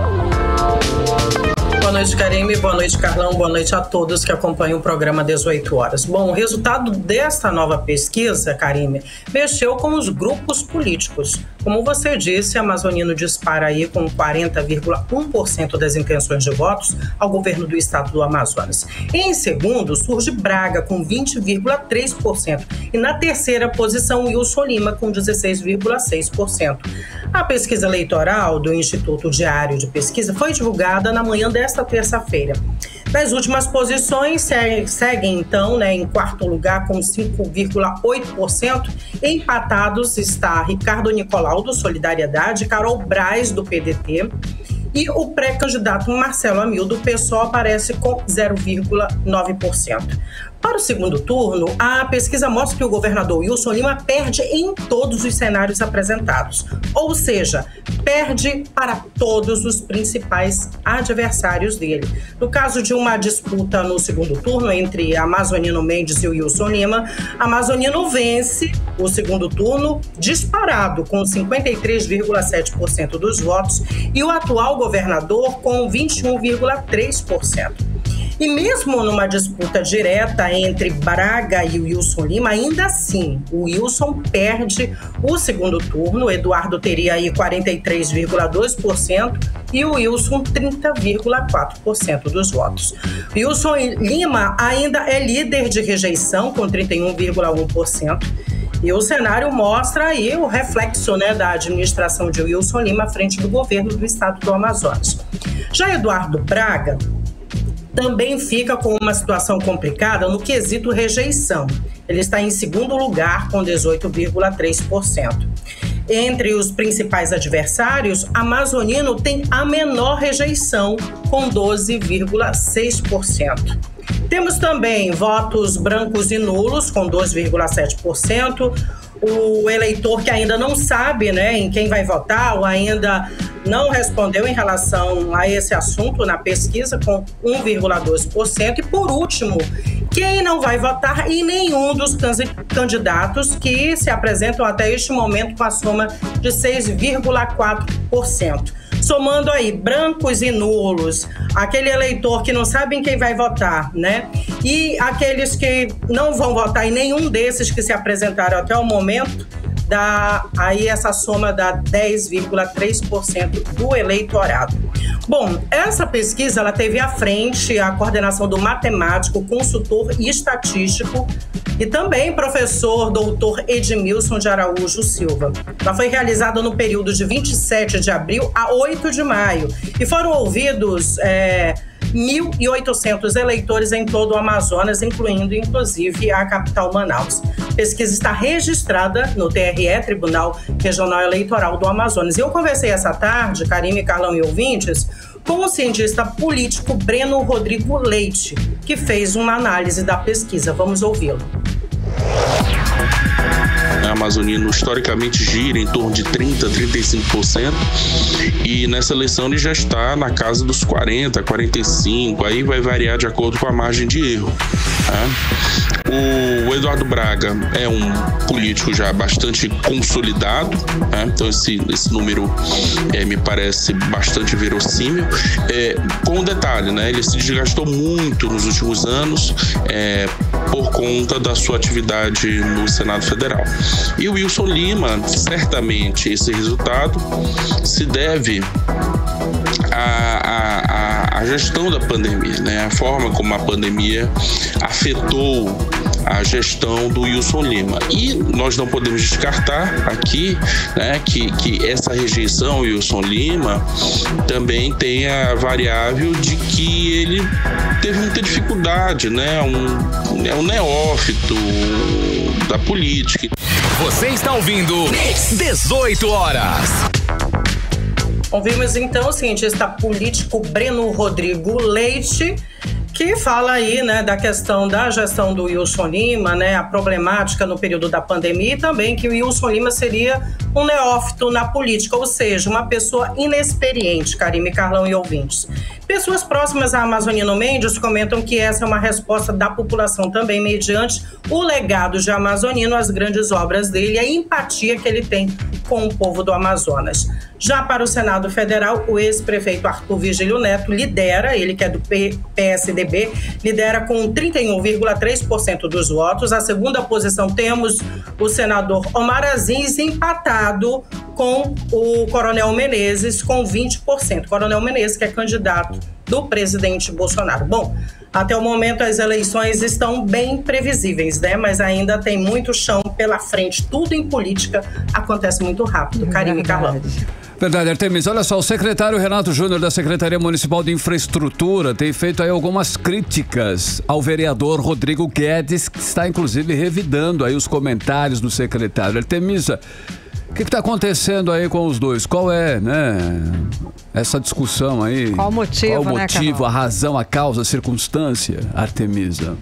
Boa noite, Karime. Boa noite, Carlão. Boa noite a todos que acompanham o programa 18 horas. Bom, o resultado desta nova pesquisa, Karime, mexeu com os grupos políticos. Como você disse, Amazonino dispara aí com 40,1% das intenções de votos ao governo do estado do Amazonas. Em segundo, surge Braga com 20,3%. E na terceira posição, Wilson Lima com 16,6%. A pesquisa eleitoral do Instituto Diário de Pesquisa foi divulgada na manhã desta terça-feira. Nas últimas posições, seguem então em quarto lugar com 5,8%. Empatados está Ricardo Nicolau, do Solidariedade, Carol Braz, do PDT. E o pré-candidato Marcelo Amil, do PSOL, aparece com 0,9%. Para o segundo turno, a pesquisa mostra que o governador Wilson Lima perde em todos os cenários apresentados. Ou seja, perde para todos os principais adversários dele. No caso de uma disputa no segundo turno entre Amazonino Mendes e o Wilson Lima, Amazonino vence o segundo turno disparado, com 53,7% dos votos, e o atual governador com 21,3%. E mesmo numa disputa direta entre Braga e o Wilson Lima, ainda assim, o Wilson perde o segundo turno. O Eduardo teria aí 43,2% e o Wilson 30,4% dos votos. O Wilson Lima ainda é líder de rejeição, com 31,1%. E o cenário mostra aí o reflexo, da administração de Wilson Lima à frente do governo do estado do Amazonas. Já Eduardo Braga também fica com uma situação complicada no quesito rejeição. Ele está em segundo lugar, com 18,3%. Entre os principais adversários, Amazonino tem a menor rejeição, com 12,6%. Temos também votos brancos e nulos, com 2,7%. O eleitor que ainda não sabe em quem vai votar ou ainda não respondeu em relação a esse assunto na pesquisa, com 1,2%. E, por último, quem não vai votar em nenhum dos candidatos que se apresentam até este momento com a soma de 6,4%. Somando aí brancos e nulos, aquele eleitor que não sabe em quem vai votar, e aqueles que não vão votar em nenhum desses que se apresentaram até o momento, dá aí essa soma dá 10,3% do eleitorado. Bom, essa pesquisa ela teve à frente a coordenação do matemático, consultor e estatístico e também professor doutor Edmilson de Araújo Silva. Ela foi realizada no período de 27 de abril a 8 de maio e foram ouvidos 1.800 eleitores em todo o Amazonas, incluindo, inclusive, a capital Manaus. A pesquisa está registrada no TRE, Tribunal Regional Eleitoral do Amazonas. Eu conversei essa tarde, Karime, Carlão e ouvintes, com o cientista político Breno Rodrigo Leite, que fez uma análise da pesquisa. Vamos ouvi-lo. Amazonino historicamente gira em torno de 30% a 35% e nessa eleição ele já está na casa dos 40%, 45%, aí vai variar de acordo com a margem de erro. O Eduardo Braga é um político já bastante consolidado, então esse número me parece bastante verossímil, com um detalhe, ele se desgastou muito nos últimos anos por conta da sua atividade no Senado Federal. E o Wilson Lima, certamente esse resultado se deve à gestão da pandemia, a forma como a pandemia afetou a gestão do Wilson Lima. E nós não podemos descartar aqui que essa rejeição ao Wilson Lima também tem a variável de que ele teve muita dificuldade, um neófito da política. Você está ouvindo 18 horas. Ouvimos então o cientista político Breno Rodrigo Leite, que fala aí, né, da questão da gestão do Wilson Lima, né, a problemática no período da pandemia, e também que o Wilson Lima seria um neófito na política, ou seja, uma pessoa inexperiente, Karime, Carlão e ouvintes. Pessoas próximas a Amazonino Mendes comentam que essa é uma resposta da população também, mediante o legado de Amazonino, as grandes obras dele e a empatia que ele tem com o povo do Amazonas. Já para o Senado Federal, o ex-prefeito Arthur Virgílio Neto lidera, ele que é do PSDB, lidera com 31,3% dos votos. A segunda posição temos o senador Omar Aziz empatado com o Coronel Menezes com 20%. Coronel Menezes, que é candidato do presidente Bolsonaro. Bom, até o momento as eleições estão bem previsíveis, né? Mas ainda tem muito chão pela frente. Tudo em política acontece muito rápido. Karime, Carlão. Verdade, Artemis. Olha só, o secretário Renato Júnior da Secretaria Municipal de Infraestrutura tem feito aí algumas críticas ao vereador Rodrigo Guedes, que está inclusive revidando aí os comentários do secretário. Artemisa, o que está acontecendo aí com os dois? Qual é, né, essa discussão aí? Qual o motivo, Qual o motivo, né, a razão, a causa, a circunstância, Artemisa?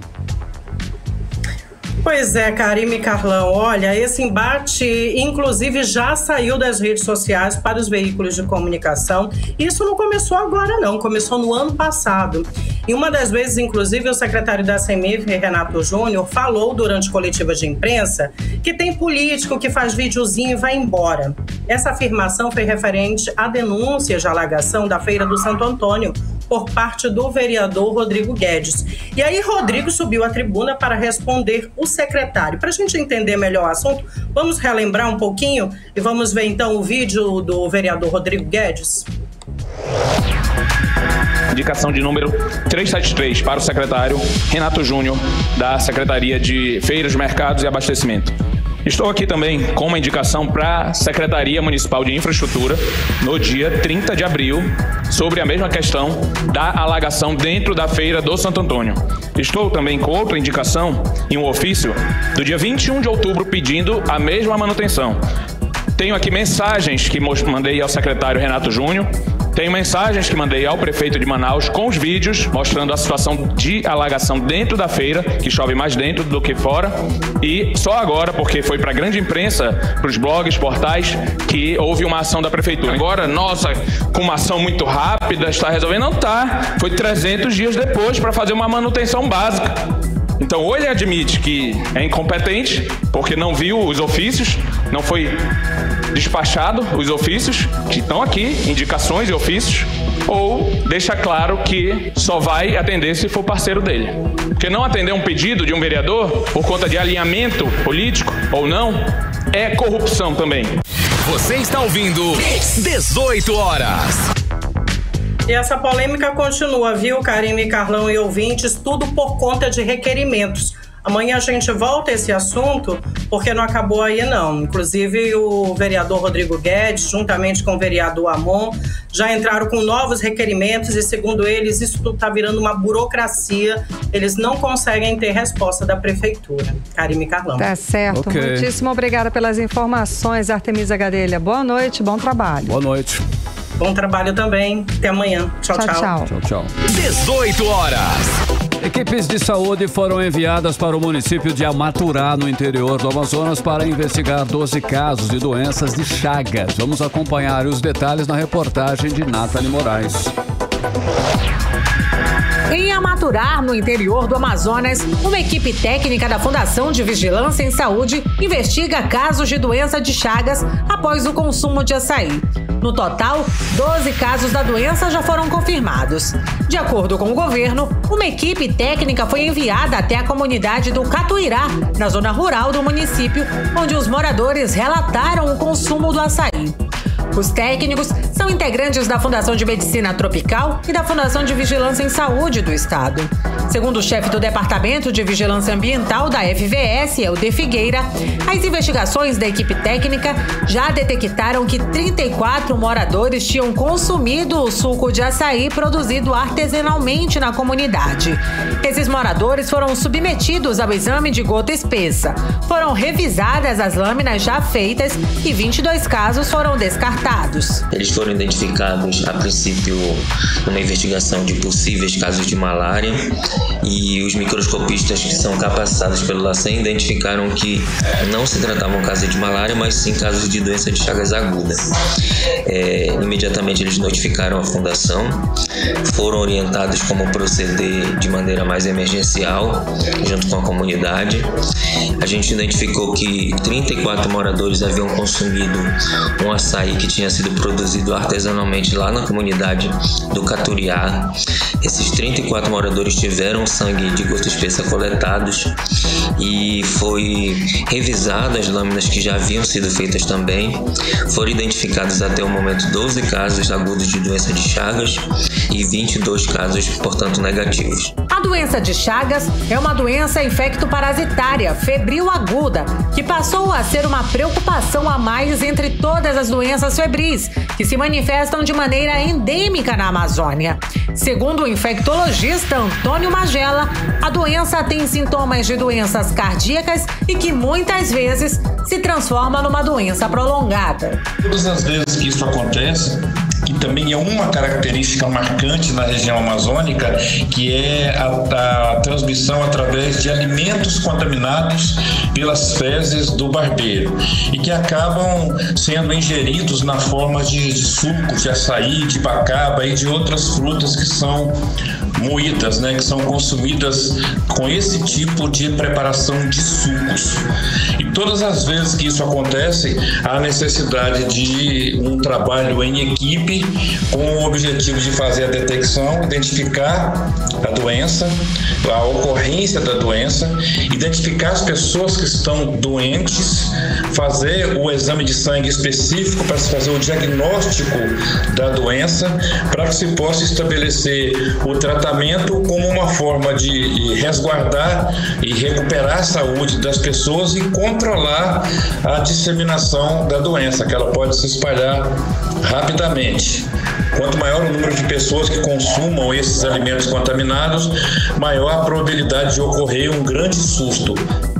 Pois é, Karime e Carlão, olha, esse embate inclusive já saiu das redes sociais para os veículos de comunicação. Isso não começou agora não, começou no ano passado. E uma das vezes, inclusive, o secretário da CEMIF, Renato Júnior, falou durante coletiva de imprensa que tem político que faz videozinho e vai embora. Essa afirmação foi referente à denúncia de alagação da Feira do Santo Antônio por parte do vereador Rodrigo Guedes. E aí Rodrigo subiu à tribuna para responder o secretário. Para a gente entender melhor o assunto, vamos relembrar um pouquinho e vamos ver então o vídeo do vereador Rodrigo Guedes. Indicação de número 373 para o secretário Renato Júnior, da Secretaria de Feiras, Mercados e Abastecimento. Estou aqui também com uma indicação para a Secretaria Municipal de Infraestrutura no dia 30 de abril sobre a mesma questão da alagação dentro da Feira do Santo Antônio. Estou também com outra indicação em um ofício do dia 21 de outubro pedindo a mesma manutenção. Tenho aqui mensagens que mandei ao secretário Renato Júnior. Tenho mensagens que mandei ao prefeito de Manaus com os vídeos mostrando a situação de alagação dentro da feira, que chove mais dentro do que fora. E só agora, porque foi para a grande imprensa, para os blogs, portais, que houve uma ação da prefeitura. Agora, nossa, com uma ação muito rápida, está resolvendo? Não está. Foi 300 dias depois para fazer uma manutenção básica. Então, ou ele admite que é incompetente, porque não viu os ofícios, não foi despachado os ofícios, que estão aqui, indicações e ofícios, ou deixa claro que só vai atender se for parceiro dele. Porque não atender um pedido de um vereador, por conta de alinhamento político ou não, é corrupção também. Você está ouvindo 18 horas. E essa polêmica continua, viu, Karime, Carlão e ouvintes, tudo por conta de requerimentos. Amanhã a gente volta a esse assunto, porque não acabou aí não. Inclusive o vereador Rodrigo Guedes, juntamente com o vereador Amon, já entraram com novos requerimentos e, segundo eles, isso tudo está virando uma burocracia. Eles não conseguem ter resposta da prefeitura. Karime, Carlão. Tá certo. Okay. Muitíssimo obrigada pelas informações, Artemisa Gadelha. Boa noite, bom trabalho. Boa noite. Bom trabalho também. Até amanhã. Tchau, tchau. Tchau, tchau. 18 horas. Equipes de saúde foram enviadas para o município de Amaturá, no interior do Amazonas, para investigar 12 casos de doenças de Chagas. Vamos acompanhar os detalhes na reportagem de Nathalie Moraes. Em Amaturá, no interior do Amazonas, uma equipe técnica da Fundação de Vigilância em Saúde investiga casos de doença de Chagas após o consumo de açaí. No total, 12 casos da doença já foram confirmados. De acordo com o governo, uma equipe técnica foi enviada até a comunidade do Catuirá, na zona rural do município, onde os moradores relataram o consumo do açaí. Os técnicos são integrantes da Fundação de Medicina Tropical e da Fundação de Vigilância em Saúde do Estado. Segundo o chefe do Departamento de Vigilância Ambiental da FVS, Helder Figueira, as investigações da equipe técnica já detectaram que 34 moradores tinham consumido o suco de açaí produzido artesanalmente na comunidade. Esses moradores foram submetidos ao exame de gota espessa. Foram revisadas as lâminas já feitas e 22 casos foram descartados coletados. Eles foram identificados, a princípio, numa investigação de possíveis casos de malária, e os microscopistas que são capacitados pelo LACEN identificaram que não se tratavam casos de malária, mas sim casos de doença de Chagas aguda. Imediatamente eles notificaram a fundação, foram orientados como proceder de maneira mais emergencial, junto com a comunidade. A gente identificou que 34 moradores haviam consumido um açaí que tinha sido produzido artesanalmente lá na comunidade do Caturiá. Esses 34 moradores tiveram sangue de gota espessa coletados e foi revisado as lâminas que já haviam sido feitas também. Foram identificados até o momento 12 casos agudos de doença de Chagas e 22 casos, portanto, negativos. A doença de Chagas é uma doença infectoparasitária febril aguda, que passou a ser uma preocupação a mais entre todas as doenças febris, que se manifestam de maneira endêmica na Amazônia. Segundo o infectologista Antônio Magela, a doença tem sintomas de doenças cardíacas e que muitas vezes se transforma numa doença prolongada. Todas as vezes que isso acontece, que também é uma característica marcante na região amazônica, que é a transmissão através de alimentos contaminados pelas fezes do barbeiro e que acabam sendo ingeridos na forma de sucos de açaí, de bacaba e de outras frutas que são moídas, que são consumidas com esse tipo de preparação de sucos. E todas as vezes que isso acontece, há necessidade de um trabalho em equipe com o objetivo de fazer a detecção, identificar a doença, a ocorrência da doença, identificar as pessoas que estão doentes, fazer o exame de sangue específico para se fazer o diagnóstico da doença, para que se possa estabelecer o tratamento como uma forma de resguardar e recuperar a saúde das pessoas e controlar a disseminação da doença, que ela pode se espalhar rapidamente. Quanto maior o número de pessoas que consumam esses alimentos contaminados, maior a probabilidade de ocorrer um grande susto.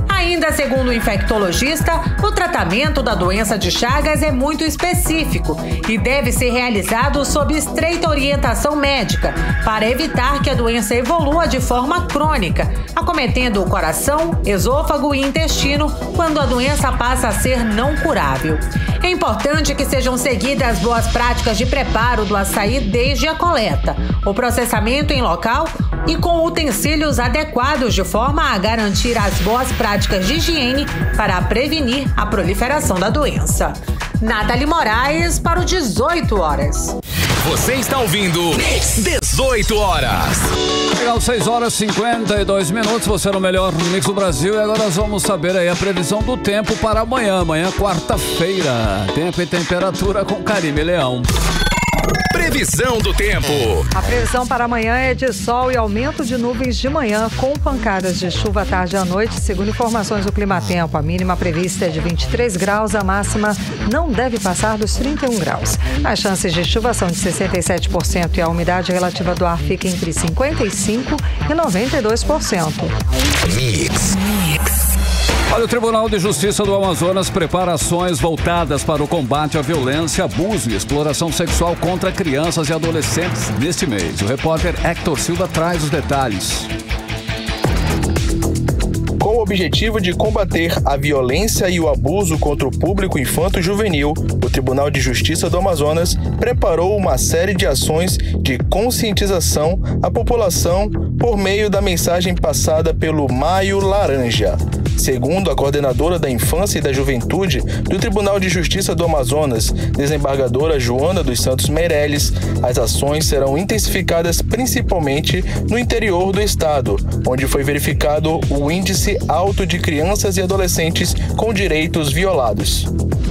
Ainda segundo o infectologista, o tratamento da doença de Chagas é muito específico e deve ser realizado sob estreita orientação médica para evitar que a doença evolua de forma crônica, acometendo o coração, esôfago e intestino quando a doença passa a ser não curável. É importante que sejam seguidas boas práticas de preparo do açaí desde a coleta, o processamento em local e com utensílios adequados de forma a garantir as boas práticas de higiene para prevenir a proliferação da doença. Nathalie Moraes para o 18 horas. Você está ouvindo 18 horas. Legal, 6 horas e 52 minutos, você no melhor mix do Brasil. E agora nós vamos saber aí a previsão do tempo para amanhã, quarta-feira. Tempo e temperatura com Karime Leão. Previsão do tempo. A previsão para amanhã é de sol e aumento de nuvens de manhã, com pancadas de chuva à tarde e à noite, segundo informações do Climatempo. A mínima prevista é de 23 graus, a máxima não deve passar dos 31 graus. As chances de chuva são de 67% e a umidade relativa do ar fica entre 55% e 92%. Mix. Olha, o Tribunal de Justiça do Amazonas prepara ações voltadas para o combate à violência, abuso e exploração sexual contra crianças e adolescentes neste mês. O repórter Hector Silva traz os detalhes. Com o objetivo de combater a violência e o abuso contra o público infanto-juvenil, o Tribunal de Justiça do Amazonas preparou uma série de ações de conscientização à população por meio da mensagem passada pelo Maio Laranja. Segundo a coordenadora da Infância e da Juventude do Tribunal de Justiça do Amazonas, desembargadora Joana dos Santos Meirelles, as ações serão intensificadas principalmente no interior do estado, onde foi verificado o índice alto de crianças e adolescentes com direitos violados.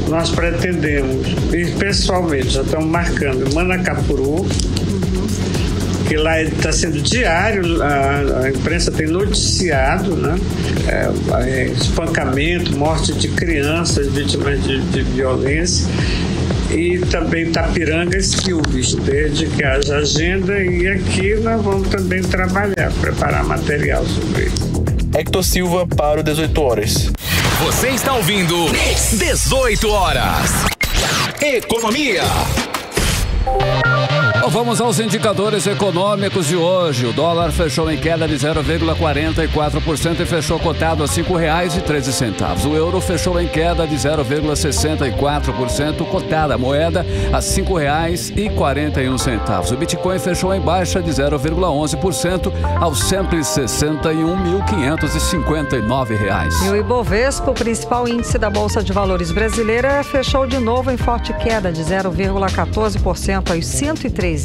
Nós pretendemos ir pessoalmente, já estamos marcando Manacapuru, que lá está sendo diário, a imprensa tem noticiado, espancamento, morte de crianças vítimas de violência, e também Itapiranga e Silves, desde que haja agenda, e aqui nós vamos também trabalhar, preparar material sobre isso. Hector Silva para o 18 horas. Você está ouvindo 18 horas. Economia. Vamos aos indicadores econômicos de hoje. O dólar fechou em queda de 0,44% e fechou cotado a R$ 5,13. O euro fechou em queda de 0,64%, cotada a moeda a R$ 5,41. O Bitcoin fechou em baixa de 0,11% aos R$ 161.559. E o Ibovespa, o principal índice da Bolsa de Valores brasileira, fechou de novo em forte queda de 0,14% aos 103.109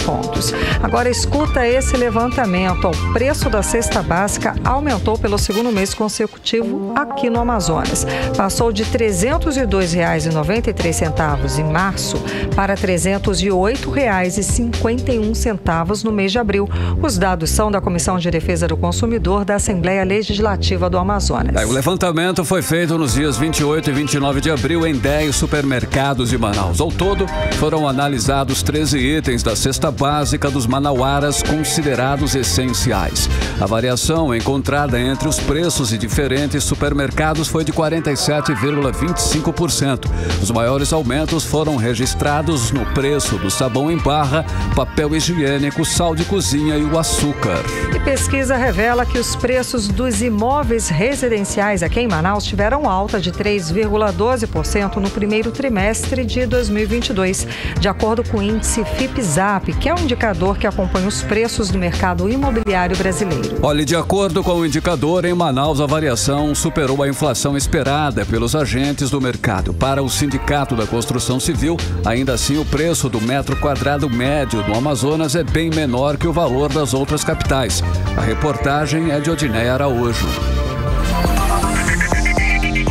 pontos. Agora escuta esse levantamento. O preço da cesta básica aumentou pelo segundo mês consecutivo aqui no Amazonas. Passou de R$ 302,93 em março para R$ 308,51 no mês de abril. Os dados são da Comissão de Defesa do Consumidor da Assembleia Legislativa do Amazonas. O levantamento foi feito nos dias 28 e 29 de abril em 10 supermercados de Manaus. Ao todo, foram analisados 13 itens da cesta básica dos manauaras considerados essenciais. A variação encontrada entre os preços de diferentes supermercados foi de 47,25%. Os maiores aumentos foram registrados no preço do sabão em barra, papel higiênico, sal de cozinha e o açúcar. E pesquisa revela que os preços dos imóveis residenciais aqui em Manaus tiveram alta de 3,12% no primeiro trimestre de 2022, de acordo com o índice FIPZAP, que é um indicador que acompanha os preços do mercado imobiliário brasileiro. Olha, de acordo com o indicador, em Manaus a variação superou a inflação esperada pelos agentes do mercado. Para o Sindicato da Construção Civil, ainda assim o preço do metro quadrado médio no Amazonas é bem menor que o valor das outras capitais. A reportagem é de Odineia Araújo.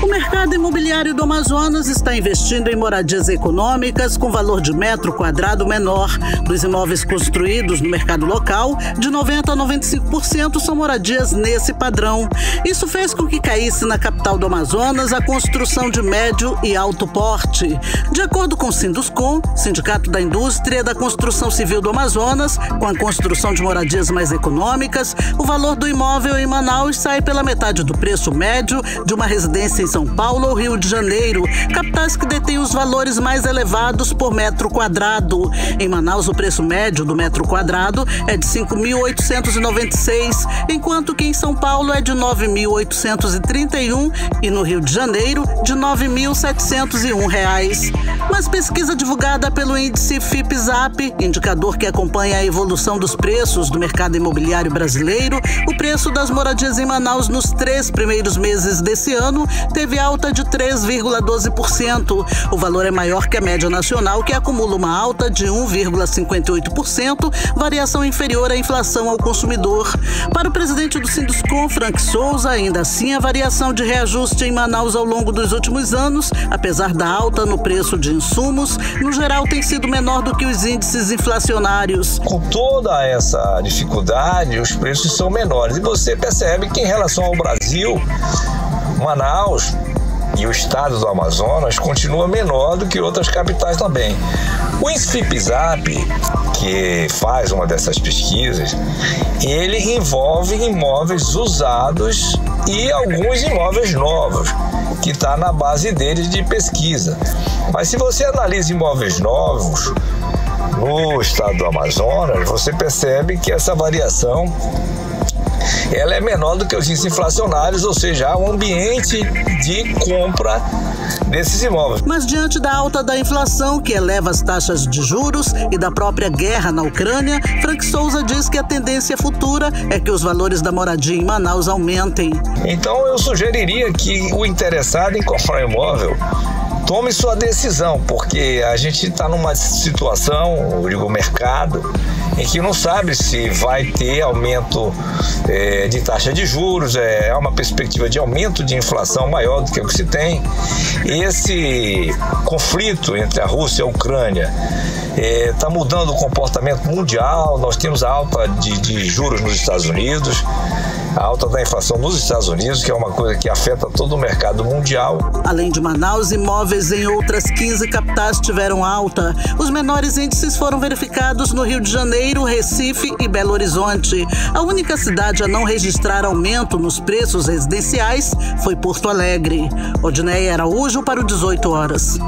O mercado imobiliário do Amazonas está investindo em moradias econômicas com valor de metro quadrado menor. Dos imóveis construídos no mercado local, de 90% a 95% são moradias nesse padrão. Isso fez com que caísse na capital do Amazonas a construção de médio e alto porte. De acordo com o Sinduscom, Sindicato da Indústria da Construção Civil do Amazonas, com a construção de moradias mais econômicas, o valor do imóvel em Manaus sai pela metade do preço médio de uma residência em São Paulo ou Rio de Janeiro, capitais que detêm os valores mais elevados por metro quadrado. Em Manaus, o preço médio do metro quadrado é de R$ 5.896, enquanto que em São Paulo é de R$ 9.831 e no Rio de Janeiro de R$ 9.701. Mas pesquisa divulgada pelo índice FIPZAP, indicador que acompanha a evolução dos preços do mercado imobiliário brasileiro, o preço das moradias em Manaus nos 3 primeiros meses desse ano teve alta de 3,12%. O valor é maior que a média nacional, que acumula uma alta de 1,58%, variação inferior à inflação ao consumidor. Para o presidente do Sinduscom, Frank Souza, ainda assim a variação de reajuste em Manaus ao longo dos últimos anos, apesar da alta no preço de insumos, no geral tem sido menor do que os índices inflacionários. Com toda essa dificuldade, os preços são menores. E você percebe que em relação ao Brasil, Manaus e o estado do Amazonas continua menor do que outras capitais também. O FIPZAP, que faz uma dessas pesquisas, ele envolve imóveis usados e alguns imóveis novos, que está na base deles de pesquisa. Mas se você analisa imóveis novos no estado do Amazonas, você percebe que essa variação ela é menor do que os índices inflacionários, ou seja, há um ambiente de compra desses imóveis. Mas diante da alta da inflação, que eleva as taxas de juros, e da própria guerra na Ucrânia, Frank Souza diz que a tendência futura é que os valores da moradia em Manaus aumentem. Então eu sugeriria que o interessado em comprar imóvel tome sua decisão, porque a gente está numa situação, eu digo, mercado, em que não sabe se vai ter aumento de taxa de juros, é uma perspectiva de aumento de inflação maior do que o que se tem. Esse conflito entre a Rússia e a Ucrânia está mudando o comportamento mundial. Nós temos a alta de juros nos Estados Unidos, a alta da inflação nos Estados Unidos, que é uma coisa que afeta todo o mercado mundial. Além de Manaus, imóveis em outras 15 capitais tiveram alta. Os menores índices foram verificados no Rio de Janeiro, Recife e Belo Horizonte. A única cidade a não registrar aumento nos preços residenciais foi Porto Alegre. Odineia Araújo para o 18 horas.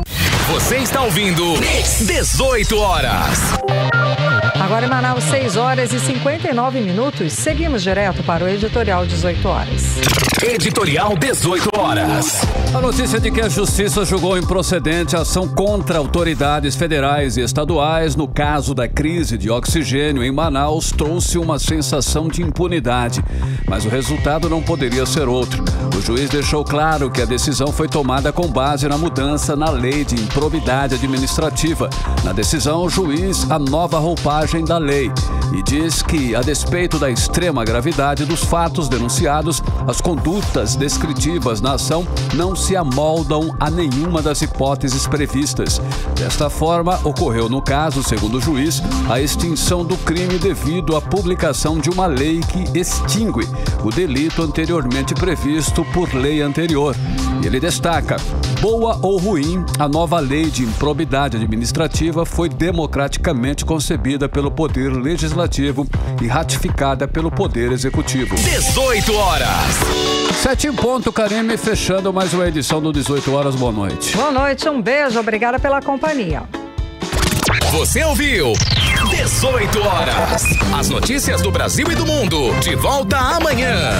Você está ouvindo 18 horas. Agora em Manaus, 6 horas e 59 minutos. Seguimos direto para o Editorial 18 horas. Editorial 18 horas. A notícia de que a Justiça julgou improcedente a ação contra autoridades federais e estaduais no caso da crise de oxigênio em Manaus trouxe uma sensação de impunidade. Mas o resultado não poderia ser outro. O juiz deixou claro que a decisão foi tomada com base na mudança na lei de improbidade administrativa. Na decisão, o juiz a nova roupagem da lei e diz que, a despeito da extrema gravidade dos fatos denunciados, as condutas descritivas na ação não se amoldam a nenhuma das hipóteses previstas. Desta forma, ocorreu no caso, segundo o juiz, a extinção do crime devido à publicação de uma lei que extingue o delito anteriormente previsto por lei anterior. E ele destaca: boa ou ruim, a nova lei de improbidade administrativa foi democraticamente concebida pelo Poder Legislativo e ratificada pelo Poder Executivo. 18 horas. 7 em ponto, Karime, fechando mais uma edição do 18 horas. Boa noite. Boa noite, um beijo, obrigada pela companhia. Você ouviu 18 horas. As notícias do Brasil e do mundo. De volta amanhã.